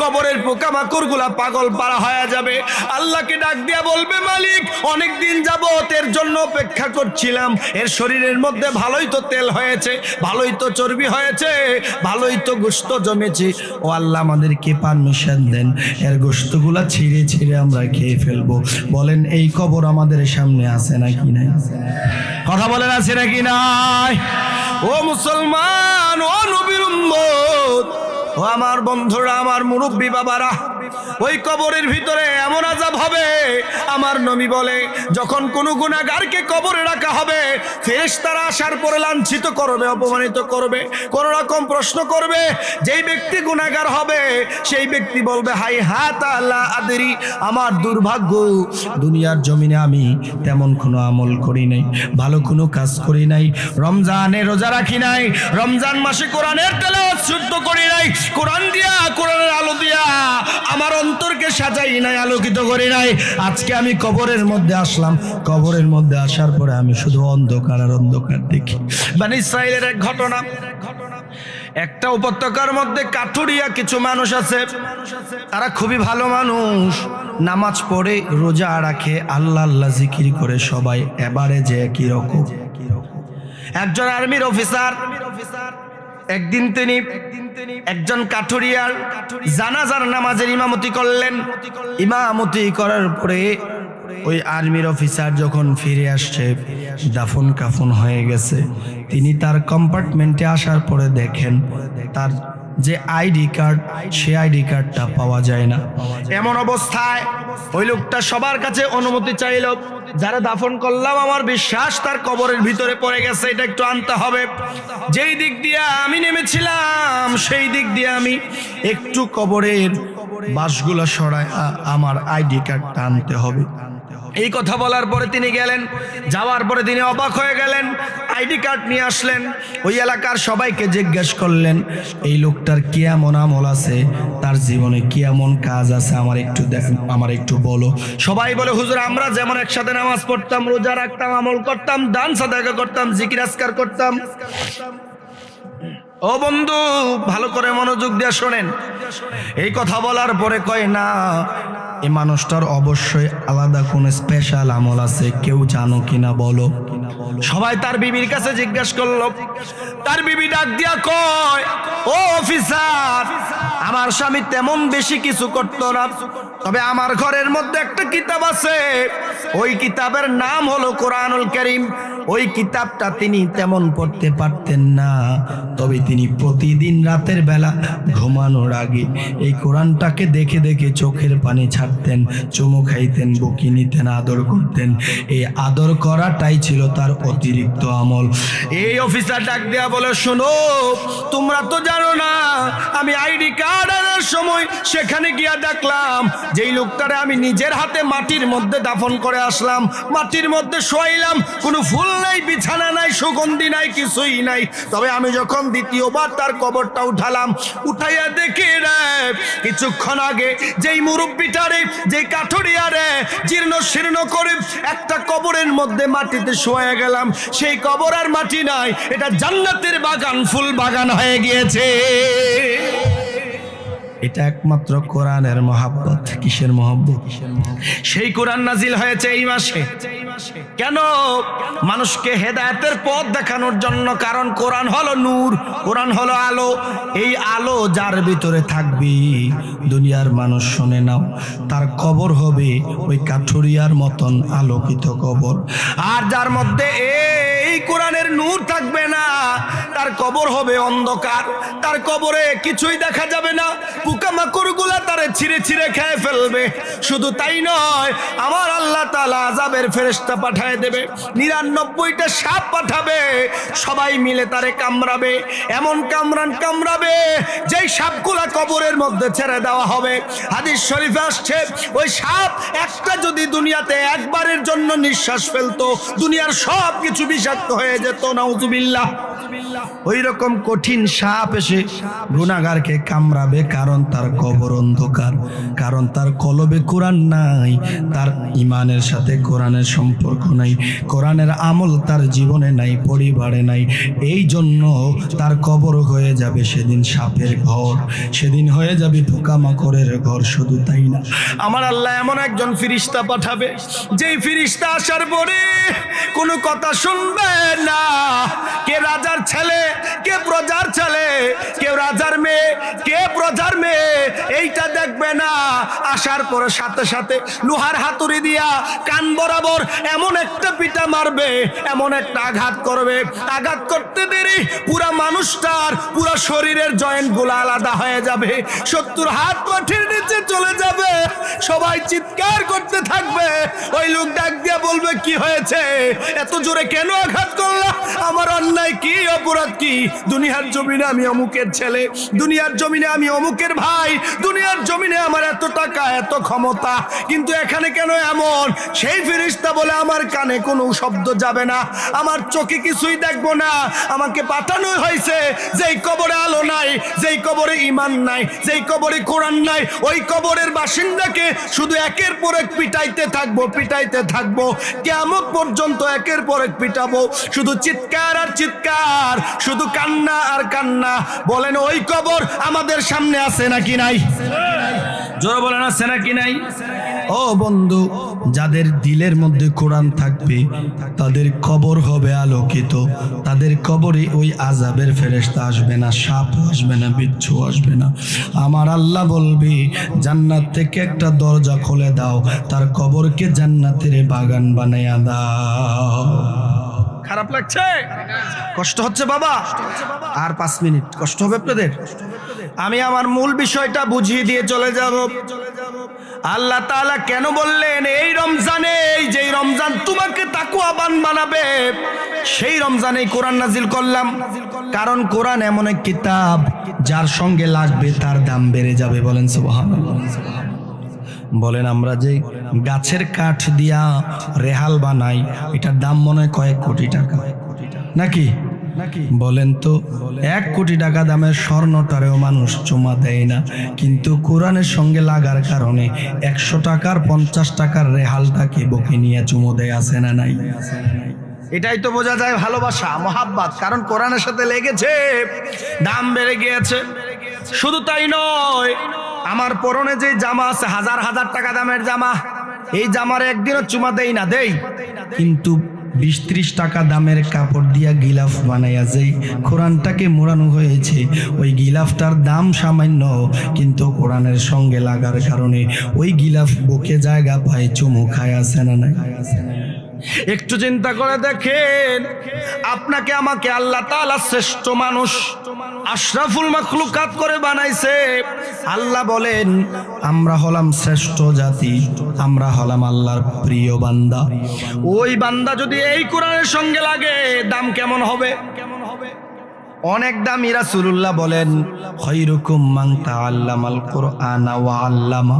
কবরের পোকামাকড় গুলা পাগল পারা হয়ে যাবে। আল্লাহকে ডাক দিয়া বলবে, মালিক, অনেক দিন যাবত এর জন্য অপেক্ষা করছিলাম, এর শরীরের মধ্যে ভালোই তো তেল হয়েছে, ভালোই তো চর্বি হয়েছে, ভালোই তো গোশত জমেছে। ও আল্লাহ, আমাদেরকে পারমিশন দেন, এর গোশতগুলা ছিঁড়ে ছিঁড়ে আমরা খেয়ে ফেলবো। বলেন, এই কবর আমাদের সামনে আছে নাকি নাই? কথা বলেন, আছে নাকি নাই? ও মুসলমান, ও নবীর উম্মত, ও আমার বন্ধুরা, আমার মুরব্বী বাবারা, ওই কবরের ভিতরে এমন আযাব হবে, আমার নবী বলে, যখন কোনো গুনাহগারকে কবরে রাখা হবে, ফেরেশতারা আসার পরে লাঞ্ছিত করবে, অপমানিত করবে, কোন রকম প্রশ্ন করবে। যেই ব্যক্তি গুনাহগার হবে সেই ব্যক্তি বলবে, হাই হাত আল্লাহ আদরি, আমার দুর্ভাগ্য, দুনিয়ার জমিনে আমি তেমন কোনো আমল করি নাই, ভালো কোনো কাজ করি নাই, রমজানে রোজা রাখি নাই, রমজান মাসে কোরআনের তেলাওয়াত শুদ্ধ করি নাই, কোরআন দিয়া, কোরআনের আলো দিয়া আমার অন্তরকে সাজাই নাই, আলোকিত করি নাই। আজকে আমি কবরের মধ্যে আসলাম, কবরের মধ্যে আসার পরে আমি শুধু অন্ধকার আর অন্ধকার দেখি। বনী ইসরাইলের এক ঘটনা, একটা উপত্যকার মধ্যে কাঠুরিয়া কিছু মানুষ আছে, তারা খুবই ভালো মানুষ, নামাজ পড়ে, রোজা রাখে, আল্লাহ আল্লাহ জিকির করে সবাই, এবারে যে একই রকম। একজন আর্মির অফিসার, একদিন তিনি একজন কাঠুরিয়ার জানাজার নামাজের ইমামতি করলেন। ইমামতি করার পরে ওই আর্মির অফিসার যখন ফিরে আসছে, দাফন কাফন হয়ে গেছে। তিনি তার কম্পার্টমেন্টে আসার পরে দেখেন তার যে আইডি কার্ড, সে আইডি কার্ডটা পাওয়া যায় না। এমন অবস্থায় ওই লোকটা সবার কাছে অনুমতি চাইল, যারা দাফন করলাম আমার বিশ্বাস তার কবরের ভিতরে পড়ে গেছে, এটা একটু আনতে হবে। যেই দিক দিয়ে আমি নেমেছিলাম সেই দিক দিয়ে আমি একটু কবরের বাঁশগুলো সরায় আমার আইডি কার্ডটা আনতে হবে। এই কথা বলার পরে তিনি গেলেন, যাওয়ার পরে তিনি অবাক হয়ে গেলেন, আইডি কার্ড নিয়ে আসলেন, ওই এলাকার সবাইকে জিজ্ঞেস করলেন, এই লোকটার কি এমন আমল আছে, তার জীবনে কি এমন কাজ আছে, আমার একটু বলো। সবাই বলে, হুজুর, আমরা যেমন একসাথে নামাজ পড়তাম, রোজা রাখতাম, আমল করতাম, দান সাদাকা করতাম, জিকির আজকার করতাম। ও বন্ধু, ভালো করে মনোযোগ দিয়ে শোনেন। এই কথা বলার পরে কয়, না, এই মানুষটার অবশ্যই আলাদা কোন স্পেশাল আমল আছে, কেউ জানো কিনা বলো। সবাই তার বিবির কাছে জিজ্ঞাসা করলো। তার বিবি ডাক দিয়া কয়, ও অফিসার, আমার স্বামী তেমন বেশি কিছু করতো না, তবে আমার ঘরের মধ্যে একটা কিতাব আছে, ওই কিতাবের নাম হলো কোরআনুল কারীম। ওই কিতাবটা তিনি তেমন পড়তে পারতেন না, তবে তিনি প্রতিদিন রাতের বেলা ঘুমানোর আগে এই কোরআনটাকে দেখে দেখে চোখের পানি ছাড়তেন, চুমু খাইতেন, বুকে নিতেন, আদর করতেন। এই আদর করাটাই ছিল তার অতিরিক্ত আমল। এই অফিসার ডাক দেয়া বলে, শোনো, তোমরা তো জানো না আমি আইডি কার্ড বাড় আনার সময় সেখানে গিয়া দেখলাম যেই লোকটারে আমি নিজের হাতে মাটির মধ্যে দাফন করে আসলাম, মাটির মধ্যে শোয়াইলাম, কোনো ফুল নাই, বিছানা নাই, সুগন্ধি নাই, কিছুই নাই। তবে আমি যখন দ্বিতীয়বার তার কবরটা উঠালাম, উঠাইয়া দেখি রে কিছুক্ষণ আগে যেই মুরব্বিটারে, যেই কাঠুরিয়ারে জীর্ণ শীর্ণ করে একটা কবরের মধ্যে মাটিতে শোয়া গেলাম, সেই কবর আর মাটি নাই, এটা জান্নাতের বাগান, ফুল বাগান হয়ে গিয়েছে। এটা একমাত্র কোরআনের মহব্বত। কিসের মহব্বত? সেই কোরআন নাজিল হয়েছে এই মাসে। কেন? মানুষকে হেদায়েতের পথ দেখানোর জন্য। কারণ কোরআন হলো নূর, কোরআন হলো আলো। এই আলো যার ভিতরে থাকবে, দুনিয়ার মানুষ শুনে নাও, তার কবর হবে ওই কাঠুরিয়ার মতন আলোকিত কবর। আর যার মধ্যে এই কোরআনের নূর থাকবে না, তার কবর হবে অন্ধকার। তার কবরে কিছুই দেখা যাবে না, পোকামাকড় গুলা তারে ছিঁড়ে ছিঁড়ে খেয়ে ফেলবে। শুধু তাই নয়, আমার আল্লাহ তাআলা আযাবের ফেরেশতা পাঠিয়ে দেবে, 99টা সাপ পাঠাবে, সবাই মিলে তারে কামড়াবে। এমন কামড়াবে যেই সাপগুলা কবরের মধ্যে ছেড়ে দেওয়া হবে। হাদিস শরীফে আসছে, ওই সাপ একটা যদি দুনিয়াতে একবারের জন্য নিঃশ্বাস ফেলতো, দুনিয়ার সব কিছু বিষাক্ত হয়ে যেত। নাউযুবিল্লাহ। ওই রকম কঠিন সাপ এসে গুনাহগারকে কামড়াবে, কারণ তার কবর অন্ধকার, কারণ তার কলবে কোরআন নাই, তার ইমানের সাথে কোরআনের সম্পর্ক নাই, কোরআনের আমল তার জীবনে নাই, পরিবারে নাই। এই জন্য তার কবর হয়ে যাবে সেদিন সাপের ঘর, সেদিন হয়ে যাবে পোকামাকড়ের ঘর। শুধু তাই না, আমার আল্লাহ এমন একজন ফেরেশতা পাঠাবে, যেই ফেরেশতা আসার পরে কোনো কথা শুনবে না। কে রাজার ছেলে, কে প্রজার ছেলে, কেউ রাজার মেয়ে, কে প্রজার মেয়ে, এইটা দেখবে না। আসার পরে সাথে সাথে লোহার হাতুড়ি দিয়া কান বরাবর এমন একটা পিটা মারবে, এমন একটা আঘাত করবে, আঘাত করতে দেরি পুরা মানুষটার পুরা শরীরের জয়েন্ট গুলা আলাদা হয়ে যাবে, 70 হাত মাটির নিচে চলে যাবে। সবাই চিৎকার করতে থাকবে। ওই লোক ডাক দিয়া বলবে, কি হয়েছে, এত জোরে কেন আঘাত করলা? আমার অন্যায় কি, অপরাধ কি? দুনিয়ার জমিনে আমি অমুকের ছেলে, দুনিয়ার জমিনে আমি অমুকের ভাই, দুনিয়ার জমিনে আমার এত টাকা, এত ক্ষমতা, কিন্তু এখানে কেন এমন? সেই ফেরেশতা বলে, আমার কানে কোনো শব্দ যাবে না, আমার চোখে কিছুই দেখবো না। আমাকে পাঠানো হয়েছে যেই কবরে আলো নাই, যেই কবরে ঈমান নাই, যেই কবরে কোরআন নাই, ওই কবরের বাসিন্দাকে শুধু একের পর এক পিটাইতে থাকবো, পিটাইতে থাকবো, কিয়ামত পর্যন্ত একের পর এক পিটাবো। শুধু চিৎকার আর চিৎকার, শুধু কান্না আর কান্না। বলেন ওই কবর আমাদের সামনে আছে নাকি নাই? জোরে বলেন, আছে নাকি নাই? ও বন্ধু, যাদের দিলের মধ্যে কোরআন থাকবে তাদের কবর হবে আলোকিত, তাদের কবরে ওই আযাবের ফেরেশতা আসবে না, সাপ আসবে না, বিচ্ছু আসবে না। আমার আল্লাহ বলবে, জান্নাত থেকে একটা দরজা খুলে দাও, তার কবরকে জান্নাতের বাগান বানাইয়া দাও। খারাপ লাগছে? কষ্ট হচ্ছে বাবা? আর 5 মিনিট কষ্ট হবে আপনাদের। আমি আমার মূল বিষয়টা বুঝিয়ে দিয়ে চলে যাব। আল্লাহ তাআলা কেন বললেন এই রমজানে, এই যে রমজান তোমাকে তাকওয়াবান বানাবে, সেই রমজানে কোরআন নাজিল করলাম। কারণ কোরআন এমন এক কিতাব, যার সঙ্গে লাগবে তার দাম বেড়ে যাবে। বলেন সুবহানাল্লাহ। বলেন, আমরা যে গাছের কাঠ দিয়া রেহাল বানাই, এটার দাম মনে হয় কয়েক কোটি টাকা, নাকি? বলেন তো, 1 কোটি টাকা দামের স্বর্ণটারেও মানুষ চুমা দেয় না, কিন্তু কোরআনের সঙ্গে লাগার কারণে 100 টাকার 50 টাকার রেহালটাকে বুকে নিয়ে চুমো দেয়, আছে না নাই? এটাই তো বোঝা যায় ভালোবাসা, মহাব্বত। কারণ কোরআনের সাথে লেগেছে, দাম বেড়ে গিয়েছে। শুধু তাই নয়, আমার পরনে যে জামা আছে, হাজার হাজার টাকা দামের জামা, এই জামার একদিনও চুমা দেই না, দেই, কিন্তু 20-30 টাকা দামের কাপড় দিয়া গিলাফ বানাইয়া যেই কোরআনটাকে মোড়ানো হয়েছে, ওই গিলাফটার দাম সামান্য, কিন্তু কোরআনের সঙ্গে লাগার কারণে ওই গিলাফ বুকে জায়গা পায়, চুমু খায়, আছে না নাই? একটু চিন্তা করে দেখেন, আপনাকে আমাকে আল্লাহ তাআলা শ্রেষ্ঠ মানুষ, আশরাফুল মাখলুকাত করে বানাইছে। আল্লাহ বলেন, আমরা হলাম শ্রেষ্ঠ জাতি, আমরা হলাম আল্লাহর প্রিয় বান্দা। ওই বান্দা যদি এই কোরআনের সঙ্গে লাগে, দাম কেমন হবে? অনেক দামি। রাসূলুল্লাহ বলেন খায়রুকুম মান তাআল্লামাল কুরআনা ওয়া আল্লামা,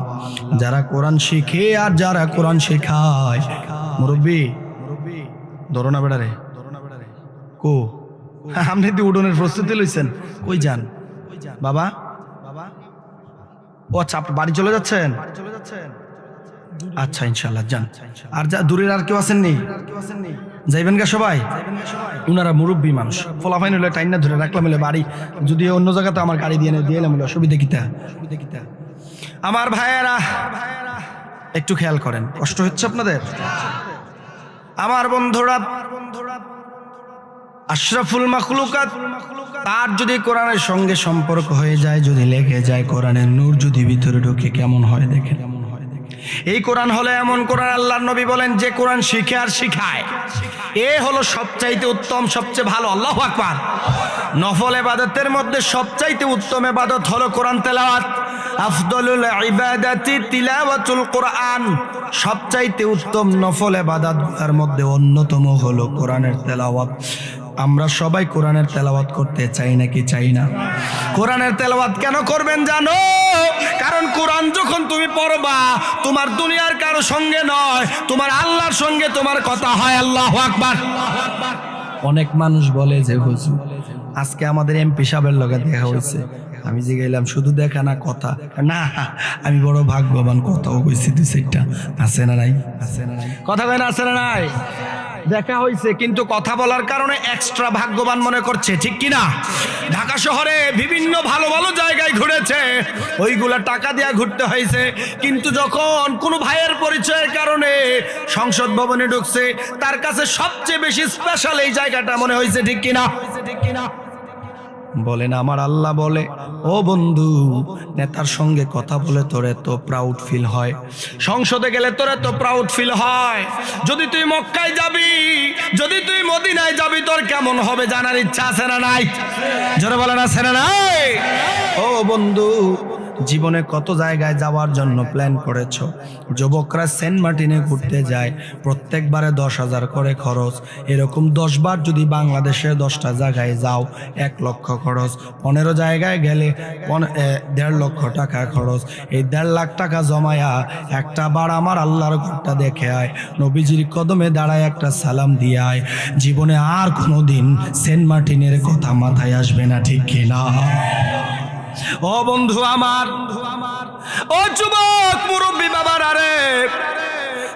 যারা কোরআন শিখে আর যারা কোরআন শেখায়। মুরব্বি ধরো না বেড়ারে কো আপনি তো উডনের প্রস্তুতি লইছেন, কই যান বাবা? ও আচ্ছা, আপনি বাড়ি চলে যাচ্ছেন? আচ্ছা ইনশাআল্লাহ যান। আর যা দূরের আর কেউ আছেন নি? যাইবেন গা সবাই? উনারা মুরব্বী মানুষ, ফলাফাইন হলে টাইম না ধরে রাখলাম হলে বাড়ি, যদি অন্য জায়গাতে আমার গাড়ি দিয়ে এলাম হলে অসুবিধা কিতা? আমার ভাইয়েরা একটু খেয়াল করেন, কষ্ট হচ্ছে আপনাদের? আমার বন্ধুরা, আশরাফুল মাখলুকাত তার যদি কোরআনের সঙ্গে সম্পর্ক হয়ে যায়, যদি লেগে যায়, কোরআনের নূর যদি ভিতরে ঢুকে কেমন হয় দেখেন। এই কোরআন হলো এমন কোরআন, আল্লাহর নবী বলেন যে কোরআন শিখে আর শিখায়, এ হলো সবচাইতে উত্তম, সবচেয়ে ভালো। আল্লাহু আকবার। নফল ইবাদতের মধ্যে সবচাইতে উত্তম ইবাদত হলো কোরআন তেলাওয়াত। আফদলুল ইবাদাতি তিলাওয়াতুল কোরআন। সবচাইতে উত্তম নফল ইবাদতগুলোর মধ্যে অন্যতম হলো কোরআনের তেলাওয়াত। আমরা সবাই কোরআনের তেলাওয়াত করতে চাই নাকি চাই না? কোরআনের তেলাওয়াত কেন করবেন জানো? কারণ কোরআন যখন তুমি পড়বা, তোমার দুনিয়ার কারো সঙ্গে নয়, তোমার আল্লাহর সঙ্গে তোমার কথা হয়। আল্লাহু আকবার। অনেক মানুষ বলে যে হুজুর আজকে আমাদের এমপি সাহেবের লগে দেখা হয়েছে। আমি জিগাইলাম শুধু দেখা না কথা? না, আমি বড় ভাগ্যবান, কথাও কইছি দুই চারটা। আছে না নাই? আছে না নাই? কথা কয় না, আছে না নাই? দেখা হয়েছে, কিন্তু কথা বলার কারণে এক্সট্রা ভাগ্যবান মনে করছে, ঠিক কিনা? ঢাকা শহরে বিভিন্ন ভালো ভালো জায়গায় ঘুরেছে, ওইগুলা টাকা দিয়ে ঘুরতে হয়েছে, কিন্তু যখন কোনো ভাইয়ের পরিচয়ের কারণে সংসদ ভবনে ঢুকছে, তার কাছে সবচেয়ে বেশি স্পেশাল এই জায়গাটা মনে হয়েছে, ঠিক কিনা? বলেন আমার আল্লাহ বলে, ও বন্ধু, নেতার সঙ্গে কথা বলে তোর এত প্রাউড ফিল হয়, সংসদে গেলে তোর এত প্রাউড ফিল হয়, যদি তুই মক্কায় যাবি, যদি তুই মদিনায় যাবি, তোর কেমন হবে জানার ইচ্ছা আছে না নাই? জোরে বলেন আছে না নাই? ও বন্ধু, জীবনে কত জায়গায় যাওয়ার জন্য প্ল্যান করেছো? যুবকরা সেন্ট মার্টিনে ঘুরতে যায়, প্রত্যেকবারে 10,000 করে খরচ। এরকম 10 বার যদি বাংলাদেশে 10টা জায়গায় যাও, 1 লক্ষ খরচ। 15 জায়গায় গেলে 1.5 লক্ষ টাকা খরচ। এই 1.5 লাখ টাকা জমায়া একটা বার আমার আল্লাহর ঘরটা দেখে আয়, নবীজির কদমে দাঁড়ায় একটা সালাম দিয়ে আয়। জীবনে আর কোনোদিন সেন্ট মার্টিনের কথা মাথায় আসবে না, ঠিক কিনা? ও বন্ধু আমার, ও যুবক মুরব্বী বাবার, আরে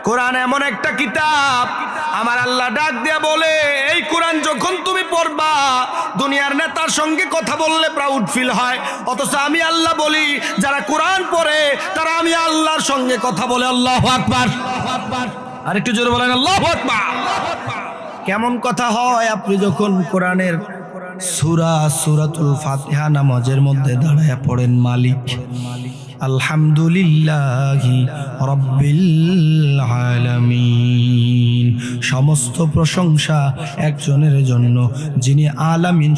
কোরআন এমন একটা কিতাব, আমার আল্লাহ ডাক দিয়া বলে, এই কোরআন যখন তুমি পড়বা, দুনিয়ার নেতার সঙ্গে কথা বললে প্রাউড ফিল হয়, অথচ আমি আল্লাহ বলি যারা কোরআন পড়ে তারা আমি আল্লাহর সঙ্গে কথা বলে। আল্লাহু আকবার। আর একটু জোরে বলেন আল্লাহু আকবার। কেমন কথা হয় আপনি যখন কোরআনের সূরাতুল ফাতিহা নামাজের মধ্যে দাঁড়ায়া পড়েন, মালিক আলহামদুলিল্লাহি রাব্বিল আলামিন, সমস্ত প্রশংসা একজনের জন্য যিনি আলামিন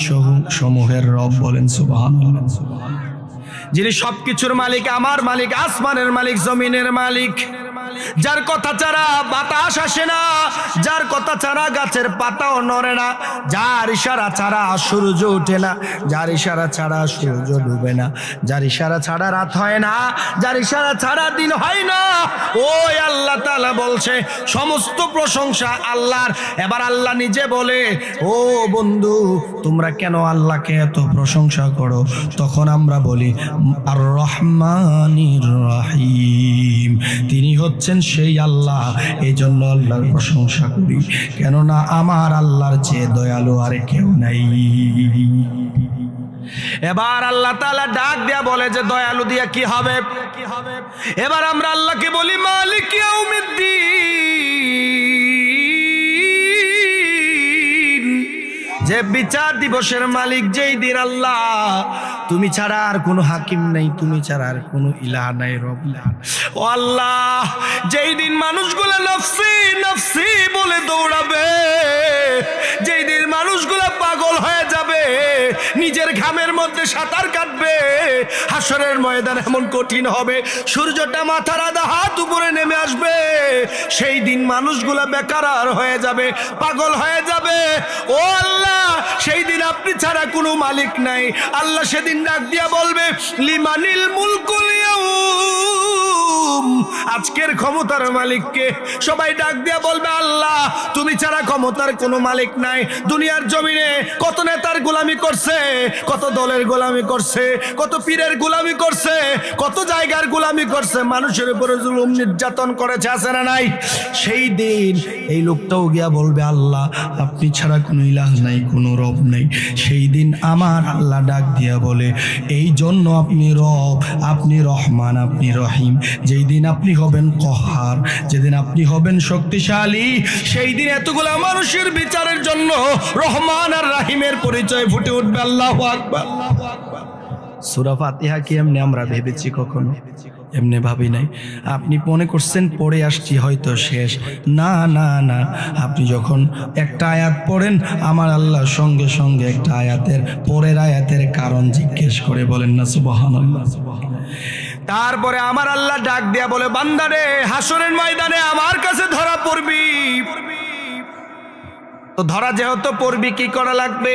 সমূহের রব। বলেন সুবহানাল্লাহ। যিনি সবকিছুর মালিক, আমার মালিক, আসমানের মালিক, জমিনের মালিক, যার কথা ছাড়া বাতাস আসে না, যার কথা ছাড়া গাছের পাতাও নড়ে না, যার ইশারা ছাড়া সূর্য ওঠে না, যার ইশারা ছাড়া সূর্য ডুবে না, যার ইশারা ছাড়া রাত হয় না, যার ইশারা ছাড়া দিন হয় না, ওই আল্লাহ তাআলা বলছে সমস্ত প্রশংসা আল্লাহর। এবার আল্লাহ নিজে বলে, ও বন্ধু, তোমরা কেন আল্লাহকে এত প্রশংসা করো? তখন আমরা বলি আর রহমানির রহিম, তিনি হচ্ছেন সেই আল্লাহ, এই জন্য আল্লাহর প্রশংসা করি, কেননা আমার আল্লাহর চেয়ে দয়ালু আর কেউ নাই। এবার আল্লাহ তাআলা ডাক দিয়া বলে যে দয়ালু দিয়া কি হবে? এবার আমরা আল্লাহকে বলি মালিক ইয়াউমিদ্দিন, যে বিচার দিবসের মালিক, যেই দিন আল্লাহ তুমি ছাড়া আর কোনো হাকিম নাই, তুমি ছাড়া আর কোনো ইলাহ নাই, রব নাই। ও আল্লাহ, যেই দিন মানুষগুলো নফসি নফসি বলে দৌড়াবে, যেই দিন মানুষগুলো পাগল হয়ে যাবে, নিজের ঘামের মধ্যে সাঁতার কাটবে, হাসরের ময়দান এমন কঠিন হবে, সূর্যটা মাথার আধা হাত উপরে নেমে আসবে, সেই দিন মানুষগুলো বেকার হয়ে যাবে, পাগল হয়ে যাবে। ও আল্লাহ, সেই দিন আপনি ছাড়া কোনো মালিক নাই। আল্লাহ সেদিন ডাক দিয়া বলবে, লিমানিল মুলকুল ইয়াউম, আজকের ক্ষমতার মালিককে। সবাই ডাক দিয়া বলবে, আল্লাহ তুমি ছাড়া ক্ষমতার কোনো মালিক নাই। দুনিয়ার জমিনে কত নেতার গোলামি করছে, কত দলের গোলামি করছে, কত পীরের গোলামি করছে, কত জায়গার গোলামি করছে, মানুষের উপরে জুলুম নির্যাতন করেছে, আছে না নাই? সেই দিন এই লোকটাও গিয়া বলবে, আল্লাহ আপনি ছাড়া কোনো ইলাহ নাই, কোনো রব নাই। সেই দিন আমার আল্লাহ ডাক দিয়া বলে, এই জন্য আপনি রব, আপনি রহমান, আপনি রহিম। যেই দিন আপনি হবেন কহার, যেদিন আপনি হবেন শক্তিশালী, সেই দিন এতগুলা মানুষের বিচারের জন্য রহমান আর রাহিমের পরিচয় ফুটে উঠবে। আল্লাহু আকবার। সূরা ফাতিহা কি এমনি আমরা ভেবেছি কখনো? এমনি ভাবি নাই। আপনি মনে করছেন পড়ে আসছি হয়তো শেষ, না না না, আপনি যখন একটা আয়াত পড়েন, আমার আল্লাহ সঙ্গে সঙ্গে একটা আয়াতের পরের আয়াতের কারণ জিজ্ঞেস করে, বলেন না সুবহানাল্লাহ। তারপরে আমার আল্লাহ ডাক দিয়া বলে, বান্দারে হাসরের ময়দানে আমার কাছে ধরা পড়বি। তো ধরা যেহেতু পড়বি, কি করা লাগবে?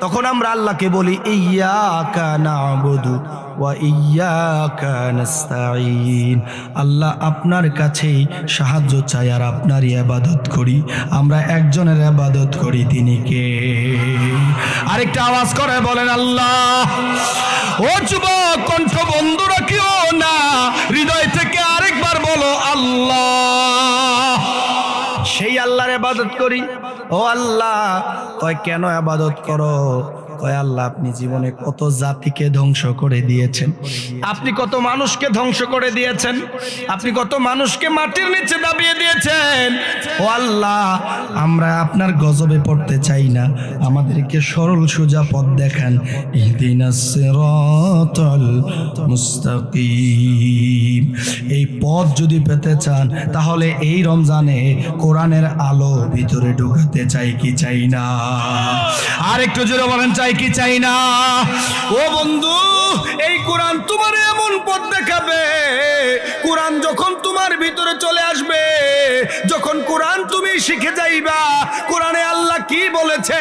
তখন আমরা আল্লাহকে বলি, ইয়্যাকা না'বুদু ওয়া ইয়্যাকা নাস্তাঈন। আল্লাহ আপনার কাছেই সাহায্য চাই আর আপনারই ইবাদত করি। আমরা একজনের ইবাদত করি, তিনি কে? আরেকটা আওয়াজ করে বলেন আল্লাহ। ও যুবক, কণ্ঠ বন্ধ রাখিও না, হৃদয় থেকে আরেকবার বলো আল্লাহ। সেই আল্লাহর ইবাদত করি। ও আল্লাহ, কয় কেন ইবাদত করো? কয় আল্লাহ আপনি জীবনে কত জাতিকে ধ্বংস করে দিয়েছেন, আপনি কত মানুষকে ধ্বংস করে দিয়েছেন, আপনি কত মানুষকে মাটির নিচে দাবিয়ে দিয়েছেন। ও আল্লাহ, আমরা আপনার গজবে পড়তে চাই না, আমাদেরকে সরল সোজা পথ দেখান। ইহদিনাস সিরাতাল মুস্তাকিম। এই পথ যদি পেতে চান, তাহলে এই রমজানে কোরআনের আলো ভিতরে ঢুকাতে চাই কি চাই না? আর একটু জোরে বলেন, চাই কি চাই না? ও বন্ধু, এই কোরআন তোমার এমন পথ দেখাবে, কোরআন যখন তোমার ভিতরে চলে আসবে, যখন কোরআন তুমি শিখে যাইবা, কোরআনে আল্লাহ কি বলেছে,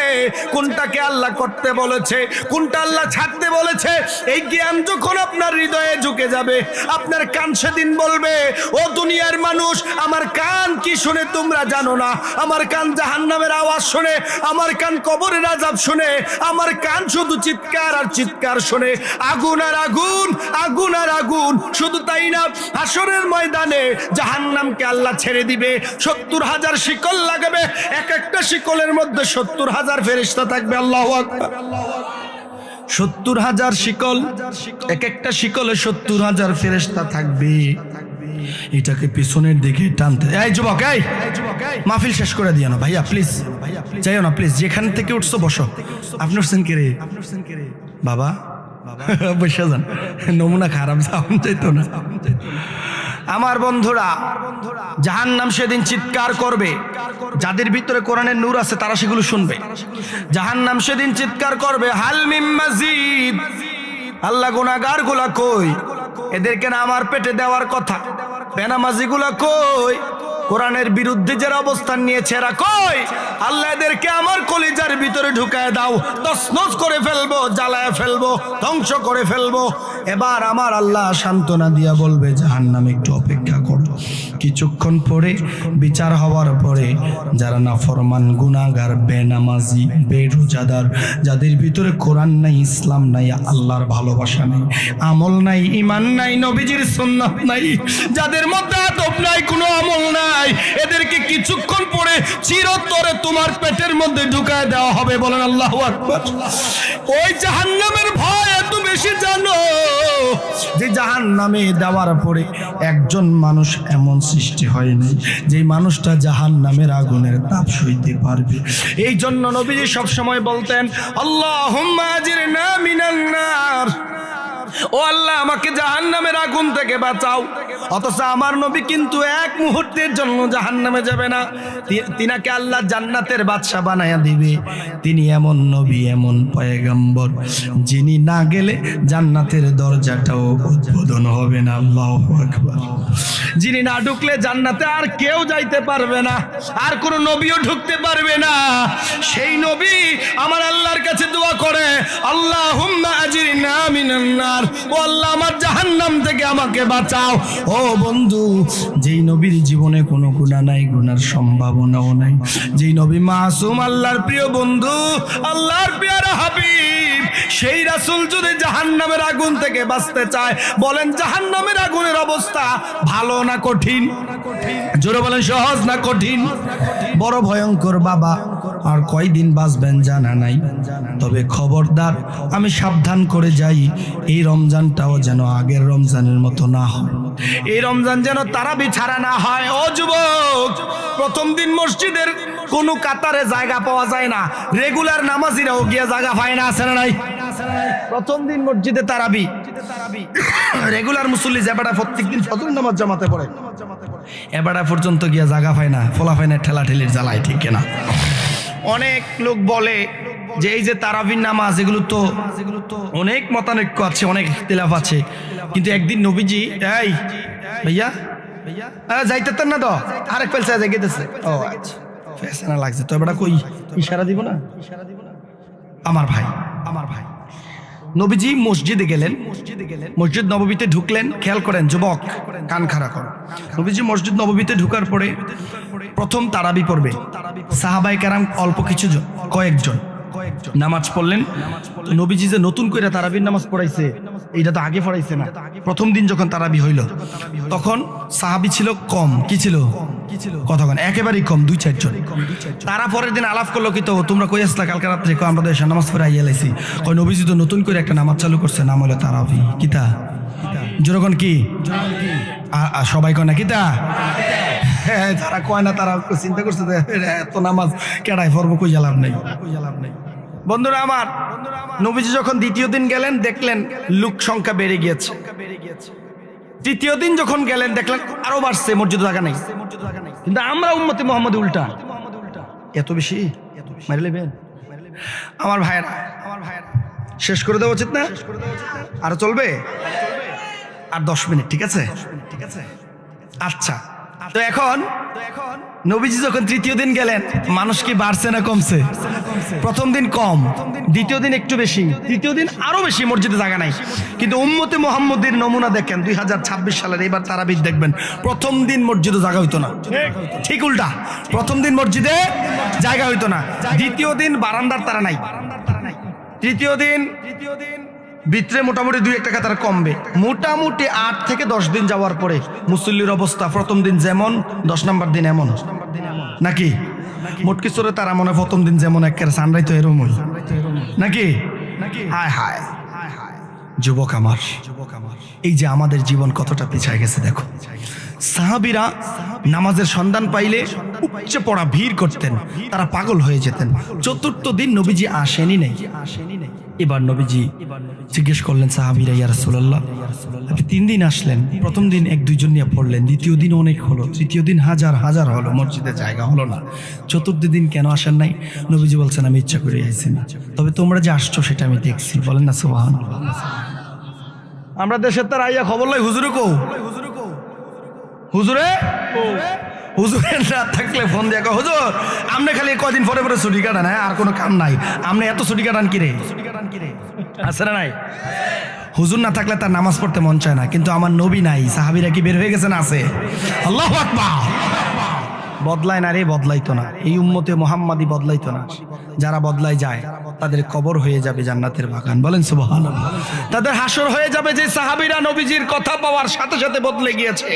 কোনটাকে আল্লাহ করতে বলেছে, কোনটা আল্লাহ ছাড়তে বলেছে, এই জ্ঞান যখন আপনার হৃদয়ে ঢুকে যাবে, আপনার কান সেদিন বলবে, ও দুনিয়ার মানুষ, আমার কান কি শুনে তোমরা জানো না? আমার কান জাহান্নামের আওয়াজ শুনে, আমার কান কবরের আযাব শুনে, আমার কান শুধু চিৎকার আর চিৎকার শুনে, আগুন আর আগুন, আগুন আর আগুন। শুধু তাই না, হাসরের ময়দানে জাহান্নামকে আল্লাহ ছেড়ে দিবে, ৭০,০০০ শিকল লাগাবে, এক একটা শিকলের মধ্যে ৭০,০০০ ফেরেশতা থাকবে। আল্লাহু আকবার। ৭০,০০০ শিকল, এক একটা শিকলে ৭০,০০০ ফেরেশতা থাকবে। এটাকে পিছনের দিকে টানতে, এই যুবক, এই মাহফিল শেষ করে দিও না ভাইয়া, প্লিজ যাইও না, প্লিজ। যেখান থেকে উঠছো বসো। আপনি উঠছেন কে রে বাবা? বসে যান, নমুনা খারাপ, সাউন্ড চাইতো না। আমার বন্ধুরা, জাহান্নাম সেদিন চিৎকার করবে। যাদের ভিতরে কোরআনের নূর আছে তারা সেগুলো শুনবে। জাহান্নাম সেদিন চিৎকার করবে, হাল মিম মাজিদ। আল্লাহ, গুনাহগার গুলা কই? এদেরকে না আমার পেটে দেওয়ার কথা। বেনামাজি গুলা কই? কোরআনের বিরুদ্ধে যারা অবস্থান নিয়েছে এরা কই? আল্লাহ, এদেরকে আমার কলিজার ভিতরে ঢুকায় দাও, তছনছ করে ফেলবো, জ্বালায় ফেলবো, ধ্বংস করে ফেলবো। এবার আমার আল্লাহ সান্ত্বনা দিয়া বলবে, জাহান্নাম একটু অপেক্ষা করো। কিছুক্ষণ পরে বিচার হওয়ার পরে যারা নাফরমান, গুনাহগার, বেনামাজি, বেরোজাদার, যাদের ভিতরে কোরআন নাই, ইসলাম নাই, আল্লাহর ভালোবাসা নাই, আমল নাই, ঈমান নাই, নবীজির সুন্নাত নাই, যাদের মধ্যে আদব নাই, কোনো আমল নাই, এদেরকে কিছুক্ষণ পরে চিরতরে তোমার পেটের মধ্যে ঢুকায় দেওয়া হবে। বলেন আল্লাহু আকবার। ওই জাহান্নামের ভয় এত বেশি জানো যে জাহান্নামে দেওয়ার পরে একজন মানুষ এমন সৃষ্টি হয়নি যে মানুষটা জাহান্নামের আগুনের তাপ সইতে পারবে। এই জন্য নবীজি সব সময় বলতেন, আল্লাহুম্মা আজিরনা মিনান নার। ও আল্লাহ আমাকে জাহান্নামের আগুন থেকে বাঁচাও। অথচ আমার নবী কিন্তু এক মুহূর্তের জন্য জাহান্নামে যাবে না, তিনাকে আল্লাহ জান্নাতের বাদশা বানায়া দিবে। তিনি এমন নবী, এমন পয়গম্বর, যিনি না গেলে জান্নাতের দরজাটাও উদ্বোধন হবে না। আল্লাহু আকবার। যিনি না ঢুকলে জান্নাতে আর কেউ যাইতে পারবে না, আর কোন নবীও ঢুকতে পারবে না। সেই নবী আমার আল্লাহর কাছে দোয়া করে, আল্লাহুম্মা আজরিনা মিনান নার, ও আল্লাহ আমার জাহান্নাম থেকে আমাকে বাঁচাও। ও বন্ধু, যেই নবীর জীবনে কোনো গুনাহ নাই, গুনার সম্ভাবনাও নাই, যেই নবী মাসুম, আল্লাহর প্রিয় বন্ধু, আল্লাহর প্রিয় হাবিব, সেই রাসূল যদি জাহান্নামের আগুন থেকে বাঁচতে চায়, বলেন জাহান্নামের আগুনের অবস্থা ভালো না কঠিন? জোরে বলেন সহজ না কঠিন? বড় ভয়ঙ্কর বাবা। আর কয়দিন বাঁচবেন জানা নাই, তবে খবরদার আমি সাবধান করে যাই, এই রমজানটাও যেন আগের রমজানের মতো না হয়, এই রমজান যেন তারাবি ছাড়া না হয়। ও যুবক, প্রথম দিন মসজিদের কোনো কাতারে জায়গা পাওয়া যায় না, রেগুলার নামাজিরাও গিয়ে জায়গা পায় না, আছে না নাই? প্রথম দিন মসজিদে তারাবি, রেগুলার মুসল্লি যেবাটা প্রত্যেকদিন ফজর নামাজ জামাতে পড়ে, এবারে পর্যন্ত গিয়া জায়গা পায় না, ফলাফাইনের ঠেলাঠেলির জ্বালায়, ঠিক কিনা? অনেক লোক বলে যে এই যে তারাবির নামাজ, এগুলো তো অনেক মতানৈক্য আছে, অনেক ইখতিলাফ আছে, কিন্তু একদিন নবীজি, এই ভাইয়া যাইতেন না তো, আরেক পেলসা যাইতেছে, ও আচ্ছা ফেসনা লাগছে তো, এবারে কই ইশারা দিব না? আমার ভাই, আমার ভাই, নবীজি মসজিদে গেলেন, মসজিদ নববীতে ঢুকলেন। খেয়াল করেন যুবক, কান খাড়া করো। নবীজি মসজিদ নববীতে ঢুকার পরে প্রথম তারাবি পড়বে। সাহাবায়ে কেরাম অল্প কিছুজন, কয়েকজন নামাজ পড়লেন। নবীজি যে নতুন করে তারাবির নামাজ পড়াইছে, এইটা তো আগে পড়াইছে না। প্রথম দিন যখন তারাবি হইল, তখন সাহাবী ছিল কম। কি ছিল? কতক্ষণ? একেবারেই কম, 2-4 জন। তারা পরের দিন আলাপ করলো, কি তো তোমরা কই আসলা কালকে রাত্রে? আমরা তো এসে নামাজ পড়ে আইয়া লাইছি। কই নবীজি তো নতুন করে একটা নামাজ চালু করছে, নাম হলো তারাবি। কিতা জোরগণ কি? সবাই কয় না কিতা? যারা কয় না তারা চিন্তা করছে এত নামাজ কেডায় পড়বো, কই লাভ নেই। বন্ধুরা আমার, নবীজি যখন দ্বিতীয় দিন গেলেন, দেখলেন লোক সংখ্যা বেড়ে গিয়েছে। তৃতীয় দিন যখন গেলেন, দেখলেন আরো বাড়ছে, মসজিদে জায়গা নেই। কিন্তু আমরা উম্মতে মুহাম্মদ উল্টা, এত বেশি মারি লেবেন। আমার ভাইয়েরা, শেষ করে দেওয়া উচিত না? আরো চলবে? আর 10 মিনিট, ঠিক আছে? আচ্ছা, তো এখন নবীজি যখন তৃতীয় দিন গেলেন, মানুষ কি বাড়ছে না কমছে? প্রথম দিন কম, দ্বিতীয় দিন একটু বেশি, তৃতীয় দিন আরো বেশি, মসজিদে জায়গা নাই। কিন্তু উম্মতে মুহাম্মদের নমুনা দেখেন, 2026 সালের এবার তারাবির দেখবেন, প্রথম দিন মসজিদে জায়গা হইতো না, ঠিক উল্টা। প্রথম দিন মসজিদে জায়গা হইতো না, দ্বিতীয় দিন বারান্দার তারা নাই, তৃতীয় দিন ভিতরে মোটামুটি 2-1 কাতার কমবে। মোটামুটি 8 থেকে 10 দিন যাওয়ার পরে মুসল্লির অবস্থা প্রথম দিন যেমন, 10 নম্বর দিন এমন, নাকি? মোটকি চোরে তারা মনে প্রথম দিন যেমন, একের সানরাই তো এরমই, নাকি? হায় হায় যুবক আমার, এই যে আমাদের জীবন কতটা পিছায় গেছে দেখো। সাহাবীরা নামাজের সন্ধান পাইলে উপচে পড়া ভিড় করতেন, তারা পাগল হয়ে যেতেন। চতুর্থ দিন নবীজি আসেনি নেই। এবার নবীজি জিজ্ঞেস করলেন সাহাবীরা, ইয়া রাসূলুল্লাহ, আপনি 3 দিন আসলেন, প্রথম দিন 1-2 জন নিয়ে পড়লেন, দ্বিতীয় দিন অনেক হলো, তৃতীয় দিন হাজার হাজার হলো, মসজিদে জায়গা হলো না, চতুর্থ দিন কেন আসেন নাই? নবীজি বলছেন, আমি ইচ্ছা করে আইছি না, তবে তোমরা যে আসছো সেটা আমি দেখছি। বলেন না সুবহানাল্লাহ। আমরা দেশের তার আইয়া খবর লাই, হুজুরে কো, হুজুরে হুজুরের না থাকলে ফোন দিয়ে, হুজুর আপনি খালি কদিন পরে পরে ছুটি কাটান, আর কোনো কাম নাই, আপনি এত ছুটি কাটান কিরে? আছে না নাই? হুজুর না থাকলে তার নামাজ পড়তে মন চায় না, কিন্তু আমার নবী নাই, সাহাবীরা কি বের হয়ে গেছেন? আছে। আল্লাহু আকবার। বদলায় না রে, বদলাইতো না, এই উম্মতে মুহাম্মাদি বদলাইতো না। যারা বদলাই যায় তাদের কবর হয়ে যাবে জান্নাতের বাগান। বলেন সুবহানাল্লাহ। তাদের হাসর হয়ে যাবে যে সাহাবীরা নবীজির কথা পাওয়ার সাথে সাথে বদলে গিয়েছে,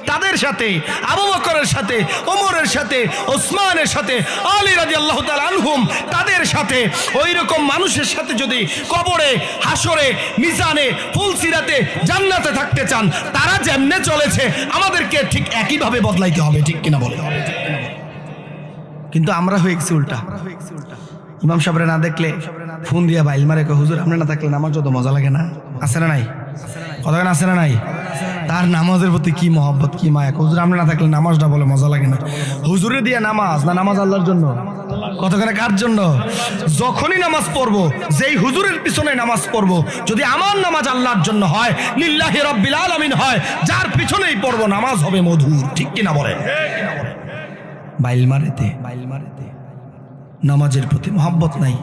তাদের সাথে আবু বকরের সাথে, ওমরের সাথে, ওসমানের সাথে, আলী রাদিয়াল্লাহু তাআলা আনহুম, তাদের সাথে ওই রকম মানুষের সাথে যদি কবরে, হাসরে, মিজানে, ফুলসিরাতে, জান্নাতে থাকতে চান, তারা যেমনে চলেছে আমাদেরকে ঠিক একইভাবে বদলাইতে হবে, ঠিক কিনা বলে? কিন্তু আমরা হয়ে গেছি উল্টা। ইমাম সাহেবরে না দেখলে ফোন দিয়া বাইল মারে, হুজুর আপনি না থাকলে নামাজ যত মজা লাগে না, আছে না নাই? কতক্ষণ আছে না নাই? তার নামাজের প্রতি কি মহব্বত, কি মায়া। হুজুর আমরা না থাকলে নামাজটা বলে মজা লাগে না। হুজুরে দিয়ে নামাজ না, নামাজ আল্লাহর জন্য। কতক্ষণে কার জন্য? যখনই নামাজ পড়বো, যেই হুজুরের পিছনে নামাজ পড়বো, যদি আমার নামাজ আল্লাহর জন্য হয়, লিল্লাহি রাব্বিল আলামিন হয়, যার পিছনেই পড়বো নামাজ হবে মধুর। ঠিক কিনা বলে? বাইল মারেতে নামাজের প্রতি মহব্বত নাই,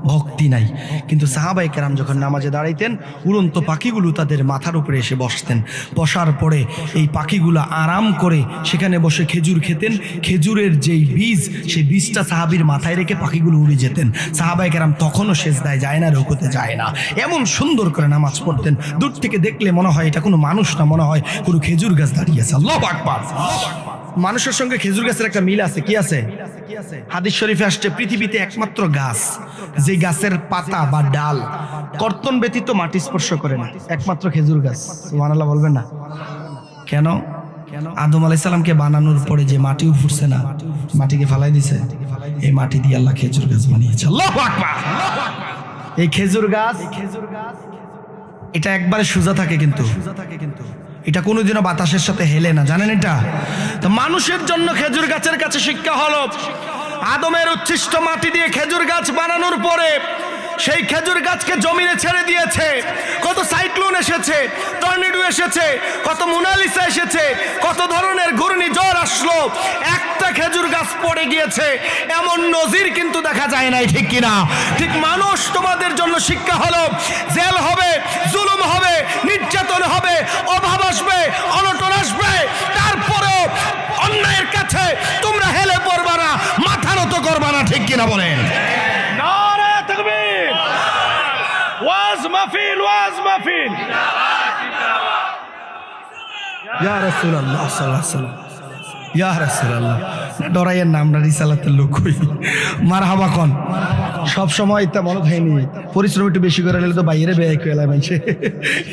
ভক্তি নাই। কিন্তু সাহাবায়ে কেরাম যখন নামাজে দাঁড়াইতেন, উড়ন্ত পাখিগুলো তাদের মাথার উপরে এসে বসতেন। বসার পরে এই পাখিগুলো আরাম করে সেখানে বসে খেজুর খেতেন। খেজুরের যেই বীজ, সেই বীজটা সাহাবীর মাথায় রেখে পাখিগুলো উড়ে যেতেন। সাহাবায়ে কেরাম তখনও সেজদায় যায় না, রুকুতে যায় না, এমন সুন্দর করে নামাজ পড়তেন। দূর থেকে দেখলে মনে হয় এটা কোনো মানুষ না, মনে হয় কোনো খেজুর গাছ দাঁড়িয়ে আছে। আল্লাহু আকবার। মানুষের সঙ্গে খেজুর গাছের একটা মিল আছে। কি আছে? হাদিস শরীফে আসছে, পৃথিবীতে একমাত্র গাছ যে গাছের পাতা বা ডাল কর্তন ব্যতীত মাটি স্পর্শ করে না, একমাত্র খেজুর গাছ। সুবহানাল্লাহ বলবেন না? কেন? আদম আলাইহিস সালামকে বানানোর পরে যে মাটি ফুটছে না, মাটিকে ফালাই দিছে, এই মাটি দিয়ে আল্লাহ খেজুর গাছ বানিয়েছে। আল্লাহু আকবার। এই খেজুর গাছ এটা একবারে সোজা থাকে, কিন্তু এটা কোনোদিনও বাতাসের সাথে হেলে না, জানেন এটা? তো মানুষের জন্য খেজুর গাছের কাছে শিক্ষা হলো, আদমের উচ্ছিষ্ট মাটি দিয়ে খেজুর গাছ বানানোর পরে সেই খেজুর গাছকে জমিনে ছেড়ে দিয়েছে। কত সাইক্লোন এসেছে, টর্নেডো এসেছে, কত মোনালিসা এসেছে, কত ধরনের ঘূর্ণিঝড় আসলো, একটা খেজুর গাছ পড়ে গিয়েছে, এমন নজির কিন্তু দেখা যায় নাই। ঠিক কিনা? ঠিক মানুষ তোমাদের জন্য শিক্ষা হলো, জেল হবে, জুলুম হবে, নির্যাতন হবে, অভাব আসবে, অনটন আসবে, তারপরেও অন্যায়ের কাছে তোমরা হেলে পড়বা না, মাথা নত করবা না। ঠিক কিনা বলেন? ওয়াজ মাহফিল, ওয়াজ মাহফিল। ইয়া রাসূলুল্লাহ সাল্লাল্লাহু আলাইহি ওয়াসাল্লাম, ইয়া রাসূলুল্লাহ। ডরাইয়ের নাম না, রিসালাতের লোক কই। মারহাবা কোন সব সময় এটা মনে হয়নি, পরিশ্রম একটু বেশি করে নিলে তো বাইরে বেয়াই কইলা মানছে।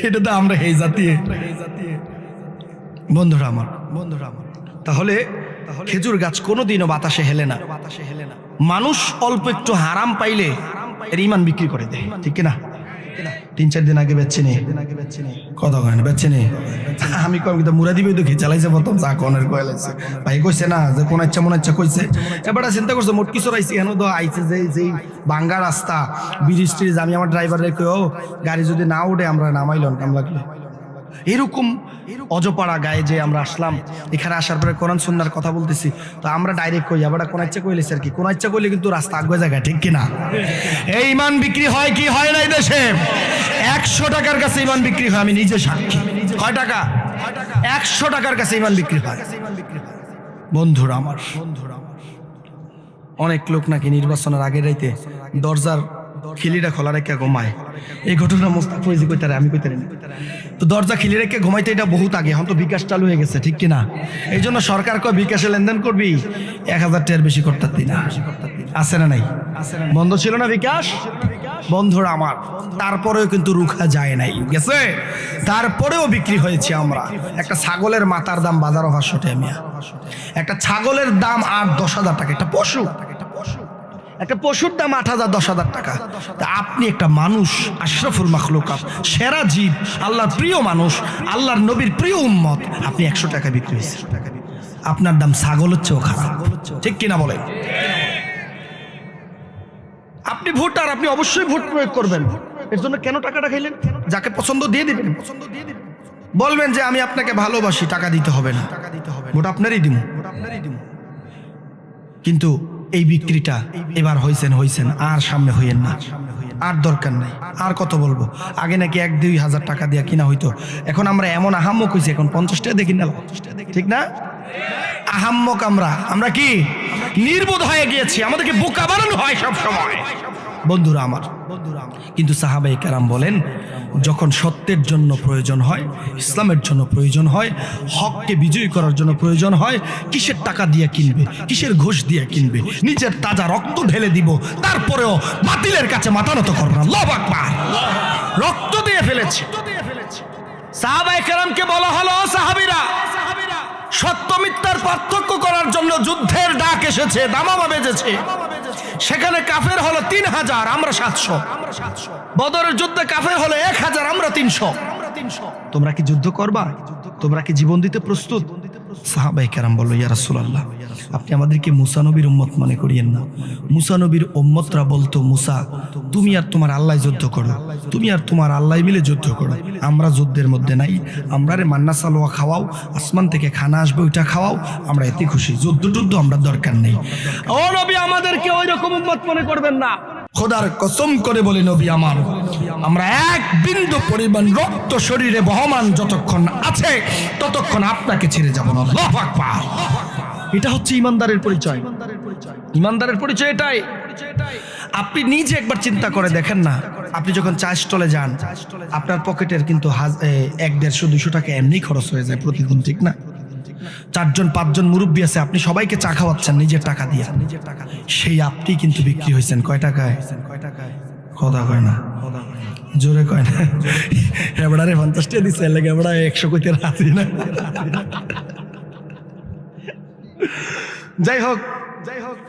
এটা তো আমরা এই জাতি। বন্ধুরা আমার, তাহলে খেজুর গাছ কোনোদিনও বাতাসে হেলে না। মানুষ অল্প একটু হারাম পাইলে এর ইমান বিক্রি করে দেয়। ঠিক না? 3-4 দিন আগে বেচছে নি, কত কয় না বেচছে নি। আমি কম কিন্তু মুরা দিবে তো কি চালাইছে প্রথম যা কোনের কয়লাইছে ভাই কইছে না যে কোন ইচ্ছা মনে ইচ্ছা কইছে। এবারে চিন্তা করছে মোট কিছু রাইছে এখানে তো আইছে যে যেই বাঙ্গা রাস্তা ব্রিজ ট্রিজ, আমি আমার ড্রাইভারে কই গাড়ি যদি না উঠে আমরা নামাইলাম কাম লাগলে। এরকম অজপাড়া গায়ে যে আমরা আসলাম, এখানে আসার পরে কোরআন সুন্নাহর কথা বলতেছি, তো আমরা ডাইরেক্ট কই আবার কোন ইচ্ছা কইলেছে আর কি, কোন ইচ্ছা কইলে কিন্তু রাস্তা আগে জায়গায়। ঠিক কিনা? এই ইমান বিক্রি হয় কি হয় না এই দেশে? 100 টাকার কাছে ইমান বিক্রি হয়, আমি নিজে সাক্ষী। কয় টাকা? 100 টাকার কাছে ইমান বিক্রি হয়। বন্ধুরা আমার, অনেক লোক নাকি নির্বাচনের আগের রাইতে দরজার খিলিটা খোলা রেখে ঘুমায়। এই ঘটনা মোস্তাক ফৈজি কইতারে, আমি কইতারি না। তো দরজা খিলি রেখে ঘুমাইতে এটা বহুত আগে, এখন তো বিকাশ চালু হয়ে গেছে। ঠিক কিনা? এই জন্য সরকার কয় বিকাশে লেনদেন করবি 1000 টাকার বেশি করতে না। আছে না নাই? বন্ধ ছিল না বিকাশ? বন্ধুরা আমার, তারপরেও কিন্তু রুখা যায় নাই, গেছে। তারপরেও বিক্রি হয়েছে আমরা। একটা ছাগলের মাথার দাম বাজারও 500 টাকা মিয়া। একটা ছাগলের দাম 8-10 হাজার টাকা। একটা পশু, একটা পশুর দাম 8,000-10,000 টাকা। তা আপনি একটা মানুষ, আশরাফুল মাখলুকাত, সেরা জীব, আল্লাহর প্রিয় মানুষ, আল্লাহর নবীর প্রিয় উম্মত, আপনি 100 টাকা বিক্রি হয়েছে। আপনার দাম ছাগলের চেয়েও খারাপ। ঠিক কিনা বলেন? আপনি ভোটার, আপনি অবশ্যই ভোট প্রয়োগ করবেন। এর জন্য কেন টাকাটা খাইলেন? যাকে পছন্দ দিয়ে দিবেন। বলবেন যে আমি আপনাকে ভালোবাসি, টাকা দিতে হবে না, ভোট আপনারই দিব। কিন্তু এই বিক্রিটা এবার হইছেন, আর সামনে হইয়েন না, আর দরকার নাই। আর কত বলবো? আগে নাকি 1-2 হাজার টাকা দিয়ে কিনা হইতো, এখন আমরা এমন আহাম্মক হইছি, এখন 50 টাকা দিয়ে কিনা। ঠিক না? আহাম্মক আমরা কি নির্বোধ হয়ে গিয়েছি, আমাদেরকে বোকা বানানো হয় সব সময়। বন্ধুরা আমার, কিন্তু সাহাবায়ে কেরাম বলেন, যখন সত্যের জন্য প্রয়োজন হয়, ইসলামের জন্য প্রয়োজন হয়, হককে বিজয়ী করার জন্য প্রয়োজন হয়, কিসের টাকা দিয়ে কিনবে, কিসের ঘুষ দিয়ে কিনবে, নিজের তাজা রক্ত ঢেলে দিব, তারপরেও বাতিলের কাছে মাথা নত করবে না। আল্লাহু আকবার। রক্ত দিয়ে ফেলেছে। সাহাবায়ে কেরামকে বলা হলো, সাহাবীরা, সত্য মিথ্যার পার্থক্য করার জন্য যুদ্ধের ডাক এসেছে, দামামা বেজেছে। সেখানে কাফের হলো 3000, আমরা 700। বদরের যুদ্ধে কাফের হলো 1000, আমরা 300। তোমরা কি যুদ্ধ করবা? তোমরা কি জীবন দিতে প্রস্তুত? সাহাবায়ে কেরাম বলল, ইয়া রাসূলুল্লাহ, আপনি আমাদেরকে মুসা নবীর উম্মত মনে করিয়েন না। মুসা নবীর উম্মতরা বলতো, মুসা তুমি আর তোমার আল্লাহ যুদ্ধ করো, তুমি আর তোমার আল্লাহ মিলে যুদ্ধ করো, আমরা যুদ্ধের মধ্যে নাই। আমরা রে মান্না সালোয়া খাওয়াও, আসমান থেকে খানা আসবে ওইটা খাওয়াও, আমরা এতে খুশি, যুদ্ধ টুদ্ধ আমরা দরকার নেই। ও নবী, আমাদেরকে ওই রকম উম্মত মনে করবেন না। খোদার কসম করে বলি নবী আমার, আমরা এক বিন্দু পরিমাণ রক্ত শরীরে বহমান যতক্ষণ আছে ততক্ষণ আপনাকে ছেড়ে যাব না। আল্লাহু আকবার। এটা হচ্ছে ইমানদারের পরিচয়। ইমানদারের পরিচয় এটাই। আপনি নিজে একবার চিন্তা করে দেখেন না, আপনি যখন চা স্টলে যান, আপনার পকেটের কিন্তু 100-150-200 টাকা এমনি খরচ হয়ে যায় প্রতিদিন, ঠিক না? 4-5 মুরব্বী আছে, আপনি সবাইকে চা খাওয়াচ্ছেন নিজের টাকা দিয়ে। সেই আপনি কিন্তু বিক্রি হয়েছেন কয় টাকায়? কথা কয় না, জোরে কয় না। এবারে 50 টাকা দিচ্ছে, লাগে এবার 100 কইতে রাজি না। যাই হোক,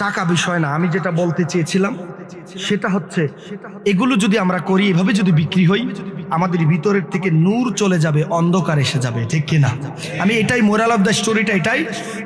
টাকা বিষয় না। আমি যেটা বলতে চেয়েছিলাম সেটা হচ্ছে, এগুলো যদি আমরা করি, এভাবে যদি বিক্রি হই, আমাদের ভিতরের থেকে নূর চলে যাবে, অন্ধকার এসে যাবে, ঠিক কিনা? আমি এটাই মোরাল অফ দ্য স্টোরিটা এটাই,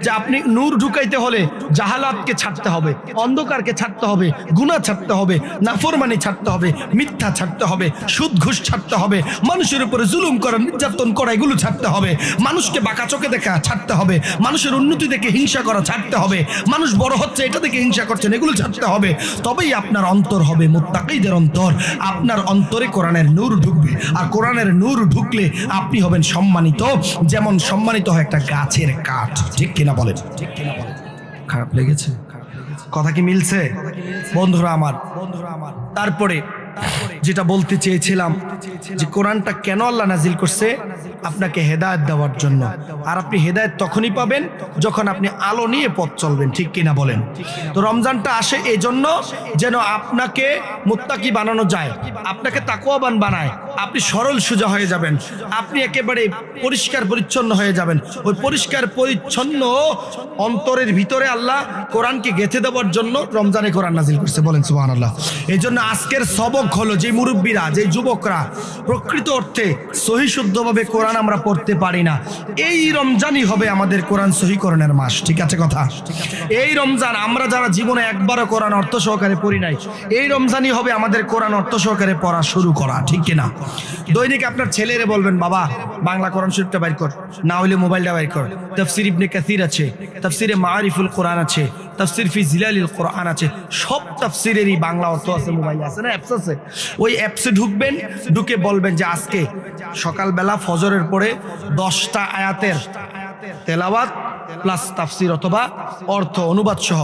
যে আপনি নূর ঢুকাইতে হলে জাহালাতকে ছাড়তে হবে, অন্ধকারকে ছাড়তে হবে, গুনাহ ছাড়তে হবে, নাফরমানি ছাড়তে হবে, মিথ্যা ছাড়তে হবে, সুদ ঘুষ ছাড়তে হবে, মানুষের উপরে জুলুম করা, নির্যাতন করা, এগুলো ছাড়তে হবে, মানুষকে বাঁকা চোখে দেখা ছাড়তে হবে, মানুষের উন্নতি দেখে হিংসা করা ছাড়তে হবে, মানুষ বড় হচ্ছে এটা দেখে হিংসা করছেন, এগুলো ছাড়তে হবে। তবেই আপনার অন্তর হবে মুত্তাকীদের অন্তর। আপনার অন্তরে কোরআনের নূর ঢুকবে, আর কোরআনের নূর ঢুকলে আপনি হবেন সম্মানিত, যেমন সম্মানিত হয় একটা গাছের কাঠ, ঠিক কিনা বলেন? খারাপ লেগেছে? কথা কি মিলছে বন্ধুরা আমার? তারপরে যেটা বলতে চেয়েছিলাম, যে কোরআনটা কেন আল্লাহ নাজিল করছে? আপনাকে হেদায়েত দেওয়ার জন্য। আর আপনি হেদায়েত তখনই পাবেন যখন আপনি আলো নিয়ে পথ চলবেন, ঠিক কিনা বলেন? তো রমজানটা আসে এই জন্য যেন আপনাকে মুত্তাকি বানানো যায়, আপনাকে তাকওয়াবান বানায়, আপনি সরল সোজা হয়ে যাবেন, আপনি একেবারে পরিষ্কার পরিচ্ছন্ন হয়ে যাবেন। ওই পরিষ্কার পরিচ্ছন্ন অন্তরের ভিতরে আল্লাহ কোরআনকে গেঁথে দেওয়ার জন্য রমজানে কোরআন নাজিল করছে, বলেন সুবহানাল্লাহ। এই জন্য আজকের সবক হলো, যে মুরব্বীরা, যে যুবকরা প্রকৃত অর্থে সহি শুদ্ধভাবে কোরআন আমরা পড়তে পারি না, এই রমজানই হবে আমাদের কোরআন সহিকরণের মাস, ঠিক আছে কথা? এই রমজান, আমরা যারা জীবনে একবারও কোরআন অর্থ সহকারে পড়ি নাই, এই রমজানই হবে আমাদের কোরআন অর্থ সহকারে পড়া শুরু করা, ঠিক কিনা? দৈনিক আপনার ছেলেরে বলবেন, বাবা বাংলা কোরআন শরীফটা বাইর কর, না হইলে মোবাইলটা বাইর কর, তাফসীর ইবনে কাসির আছে, তাফসীরে মাআরিফুল কোরআন আছে, তাফসীর ফি জিলালিল কোরআন আছে, সব তাফসীরেরই বাংলা অর্থ আছে, মোবাইলে আছে না, অ্যাপস আছে। ওই অ্যাপসে ঢুকবেন, ঢুকে বলবেন যে আজকে সকালবেলা ফজরের পরে 10টা আয়াতের তেলাওয়াত প্লাস তাফসীর অথবা অর্থ অনুবাদ সহ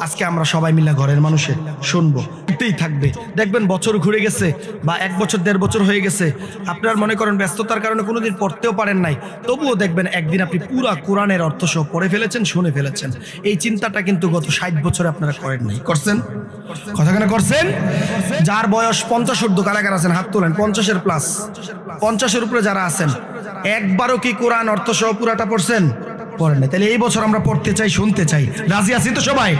আজকে আমরা সবাই মিলে ঘরের মানুষে শুনবো, এটাই থাকবে। দেখবেন বছর ঘুরে গেছে, বা 1 বছর 1.5 বছর হয়ে গেছে, আপনার মনে করেন ব্যস্ততার কারণে কোনোদিন পড়তেও পারেন নাই, তবুও দেখবেন একদিন আপনি পুরা কোরআনের অর্থ সহ পড়ে ফেলেছেন, শুনে ফেলেছেন। এই চিন্তাটা কিন্তু গত 60 বছরে আপনারা করেন নাই, করছেন? কথা কেন করছেন? যার বয়স 50 ঊর্ধ্ব কারাগার আছেন, হাত তোলেন। 50-এর প্লাস, 50-এর উপরে যারা আছেন, একবারও কি কোরআন অর্থ সহ পুরাটা পড়ছেন? পড়েন না। তাহলে এই বছর আমরা পড়তে চাই, শুনতে চাই। রাজি আছি তো সবাই?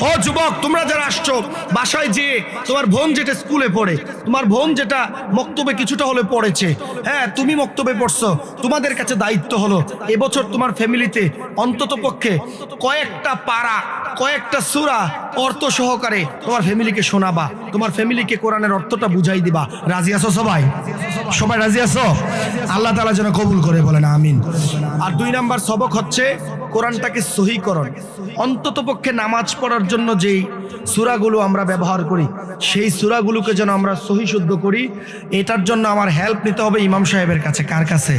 ও যুবক, তোমরা যারা আসছো, বাসায় যে তোমার বোন যেটা স্কুলে পড়ে, তোমার বোন যেটা মক্তবে কিছুটা হলে পড়েছে, হ্যাঁ তুমি মক্তবে পড়ছো, তোমাদের কাছে দায়িত্ব হলো এবছর তোমার ফ্যামিলিতে অন্তত পক্ষে কয়েকটা পারা, কয়েকটা সূরা অর্থ সহকারে তোমার ফ্যামিলিকে শোনাবা, তোমার ফ্যামিলিকে কোরআনের অর্থটা বুঝাই দিবা। রাজি আছো সবাই? সবাই রাজি আছো? আল্লাহ তাআলা যেন কবুল করে, বলেন আমিন। আর 2 নাম্বার সবক হচ্ছে কোরআনটাকে সহিকরণ। অন্তত পক্ষে নামাজ পড়ার জন্য যেই সূরাগুলো আমরা ব্যবহার করি, সেই সূরাগুলোকে যেন আমরা সহি শুদ্ধ করি। এটার জন্য আমার হেল্প নিতে হবে ইমাম সাহেবের কাছে। কার কাছে?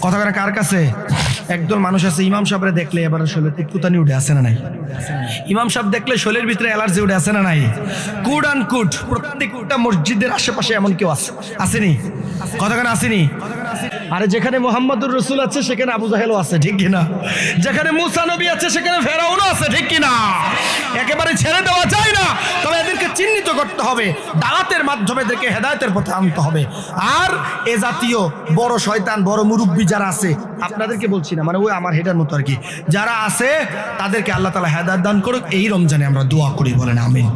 কথা বলে কার কাছে? একদল মানুষ আছে, ইমাম সাহেবরে দেখলে এবার শরীরে কুতকুতানি উঠে, আসে না নাই? ইমাম সাহেব দেখলে শরীরের ভিতরে অ্যালার্জি উঠে, আসে না নাই? কুড অ্যান্ড কুড প্রত্যেকটা মসজিদের আশেপাশে এমন কেউ আছে, আসেনি? কথা কেন আসেনি? আরে যেখানে মুহাম্মদুর রাসূল আছে সেখানে আবু জাহেলও আছে, ঠিক কিনা? যেখানে মুসা নবী আছে সেখানে ফেরাউনও আছে, ঠিক কিনা? একেবারে ছেড়ে দেওয়া যায় না, তবে এদেরকে চিহ্নিত করতে হবে, দাওয়াতের মাধ্যমে এদেরকে হেদায়েতের পথে আনতে হবে। আর এ জাতীয় বড় শয়তান, বড় মুরব্বী যারা আছে, আপনাদেরকে বলছি না, মানে ওই আমার হেডার মতো আর কি, যারা আছে তাদেরকে আল্লাহ তাআলা হেদায়েত দান করুক। এই রমজানে আমরা দোয়া করি, বলেন আমিন।